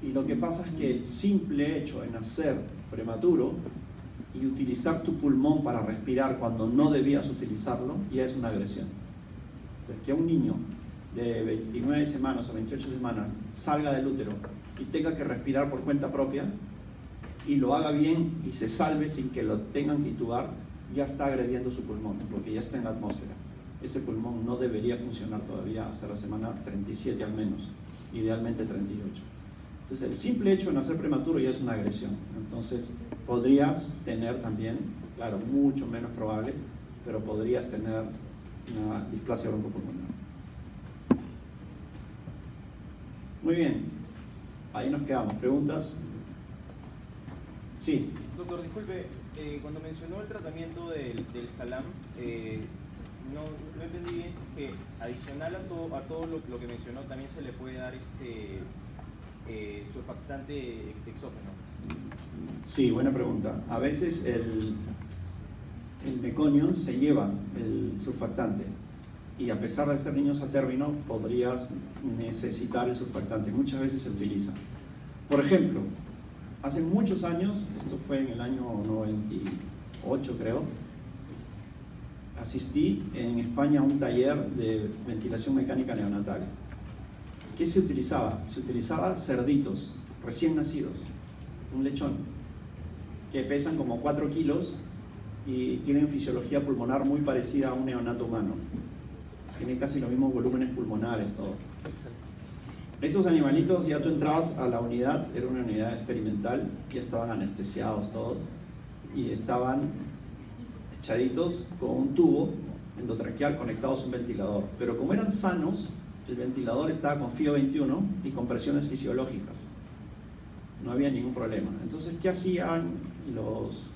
Y lo que pasa es que el simple hecho de nacer prematuro y utilizar tu pulmón para respirar cuando no debías utilizarlo, ya es una agresión. Entonces, que un niño de 29 semanas o 28 semanas salga del útero y tenga que respirar por cuenta propia y lo haga bien y se salve sin que lo tengan que intubar, ya está agrediendo su pulmón, porque ya está en la atmósfera. Ese pulmón no debería funcionar todavía hasta la semana 37 al menos, idealmente 38. Entonces, el simple hecho de nacer prematuro ya es una agresión. Entonces, podrías tener también, claro, mucho menos probable, pero podrías tener una displasia broncopulmonar. Muy bien, ahí nos quedamos. ¿Preguntas? Sí. Doctor, disculpe, cuando mencionó el tratamiento del salam, no entendí bien si es que adicional a todo lo que mencionó también se le puede dar surfactante de exógeno. Sí, buena pregunta. A veces el meconium se lleva el surfactante y a pesar de ser niños a término podrías necesitar el surfactante. Muchas veces se utiliza. Por ejemplo, hace muchos años, esto fue en el año 98 creo, asistí en España a un taller de ventilación mecánica neonatal. ¿Qué se utilizaba? Se utilizaba cerditos recién nacidos, un lechón, que pesan como 4 kilos y tienen fisiología pulmonar muy parecida a un neonato humano. Tienen casi los mismos volúmenes pulmonares, todo. Estos animalitos, ya tú entrabas a la unidad, era una unidad experimental, ya estaban anestesiados todos y estaban echaditos con un tubo endotraqueal conectados a un ventilador. Pero como eran sanos, el ventilador estaba con FiO 21 y con presiones fisiológicas. No había ningún problema. Entonces, ¿qué hacían los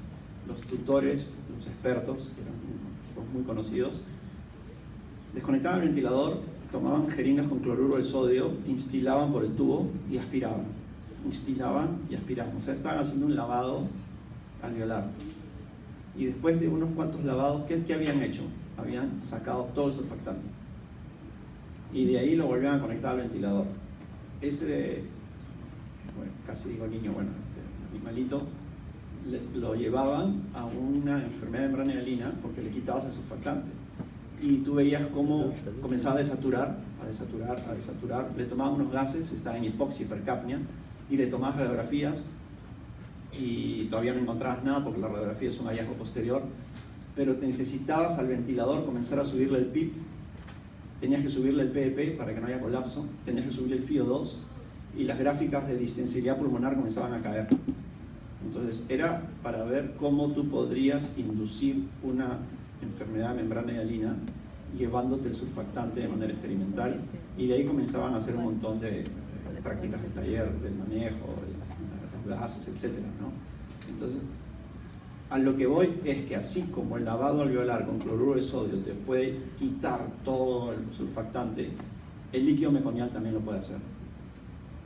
tutores, los expertos, que eran tipos muy conocidos? Desconectaban el ventilador, tomaban jeringas con cloruro de sodio, instilaban por el tubo y aspiraban. Instilaban y aspiraban. O sea, estaban haciendo un lavado alveolar. Y después de unos cuantos lavados, ¿qué habían hecho? Habían sacado todo el surfactante. Y de ahí lo volvían a conectar al ventilador. Ese, bueno, casi digo niño, bueno, animalito, lo llevaban a una enfermedad de membrana hialina porque le quitabas el surfactante. Y tú veías cómo comenzaba a desaturar, le tomaban unos gases, estaba en hipoxia, hipercapnia, y le tomabas radiografías y todavía no encontrabas nada porque la radiografía es un hallazgo posterior, pero necesitabas al ventilador comenzar a subirle el PIP, tenías que subirle el PEP para que no haya colapso, tenías que subirle el FiO2 y las gráficas de distensibilidad pulmonar comenzaban a caer. Entonces era para ver cómo tú podrías inducir una enfermedad de membrana hialina llevándote el surfactante de manera experimental, y de ahí comenzaban a hacer un montón de prácticas del taller, del manejo, de los gases, etc., ¿no? Entonces, a lo que voy es que así como el lavado alveolar con cloruro de sodio te puede quitar todo el surfactante, el líquido meconial también lo puede hacer,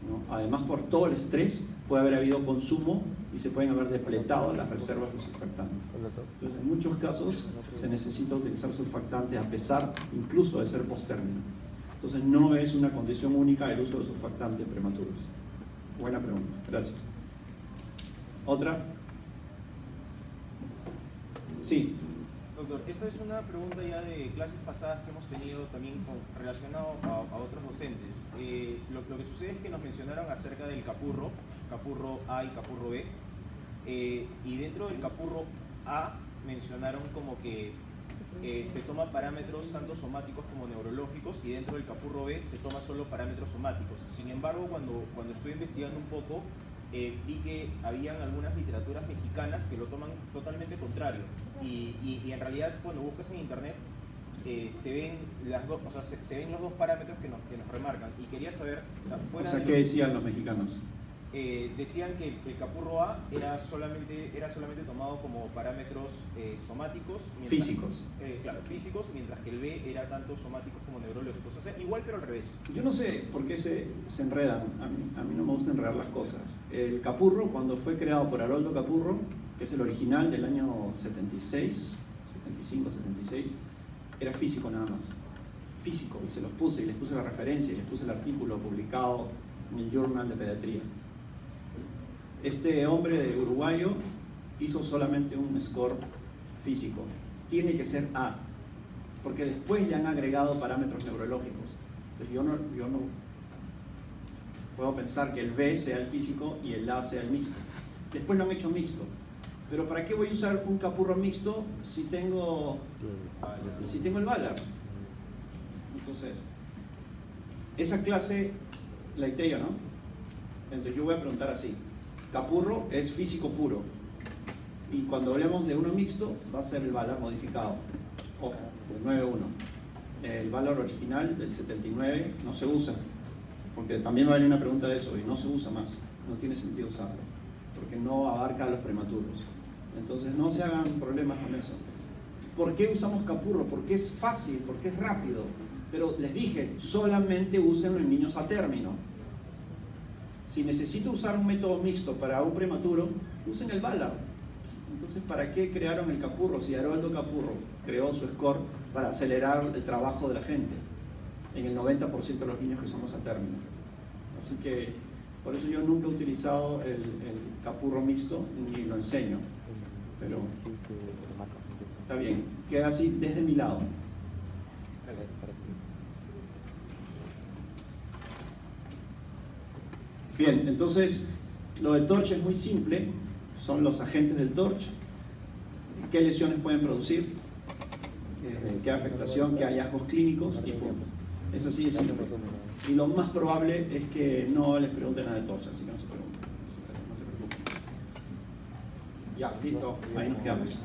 ¿no? Además, por todo el estrés puede haber habido consumo y se pueden haber depletado las reservas de surfactante. Entonces, en muchos casos se necesita utilizar surfactante a pesar incluso de ser post-término. Entonces, no es una condición única el uso de surfactante en prematuros. Buena pregunta, gracias. ¿Otra? Sí. doctor. Esta es una pregunta ya de clases pasadas que hemos tenido también relacionado a otros docentes. Lo que sucede es que nos mencionaron acerca del capurro A y capurro B, y dentro del capurro A mencionaron como que se toman parámetros tanto somáticos como neurológicos, y dentro del capurro B se toma solo parámetros somáticos. Sin embargo, cuando estuve investigando un poco, vi que habían algunas literaturas mexicanas que lo toman totalmente contrario, y en realidad cuando buscas en internet se ven las dos, o sea, se ven los dos parámetros que nos remarcan, y quería saber, ¿qué decían los mexicanos? Decían que el capurro A era solamente tomado como parámetros somáticos, físicos. Claro, físicos, mientras que el B era tanto somáticos como neurológicos. O sea, igual pero al revés. Yo no sé por qué se enredan, a mí no me gusta enredar las cosas. El capurro, cuando fue creado por Haroldo Capurro, que es el original del año 76, 75, 76, era físico nada más. Físico, y se los puse, y les puse la referencia, y les puse el artículo publicado en el Journal de Pediatría. Este hombre uruguayo hizo solamente un score físico. Tiene que ser A, porque después le han agregado parámetros neurológicos. Entonces yo no puedo pensar que el B sea el físico y el A sea el mixto. Después lo han hecho mixto. Pero ¿para qué voy a usar un capurro mixto si tengo el Ballard? Entonces, esa clase la dicté yo, ¿no? Entonces yo voy a preguntar así. Capurro es físico puro, y cuando hablemos de uno mixto va a ser el Ballard modificado, ojo, del 9.1. El Ballard original del 79 no se usa, porque también va a venir una pregunta de eso, y no se usa más, no tiene sentido usarlo, porque no abarca a los prematuros. Entonces no se hagan problemas con eso. ¿Por qué usamos capurro? Porque es fácil, porque es rápido, pero les dije, solamente úsenlo en niños a término. Si necesito usar un método mixto para un prematuro, usen el Ballard. Entonces, ¿para qué crearon el capurro? Si Haroldo Capurro creó su score para acelerar el trabajo de la gente en el 90% de los niños que somos a término. Así que, por eso yo nunca he utilizado el capurro mixto ni lo enseño. Pero está bien, queda así desde mi lado. Bien, entonces lo de TORCH es muy simple, son los agentes del TORCH, qué lesiones pueden producir, qué afectación, qué hallazgos clínicos y punto. Es así de simple. Y lo más probable es que no les pregunten nada de TORCH, así que no se preocupen. Ya, listo, ahí nos quedamos.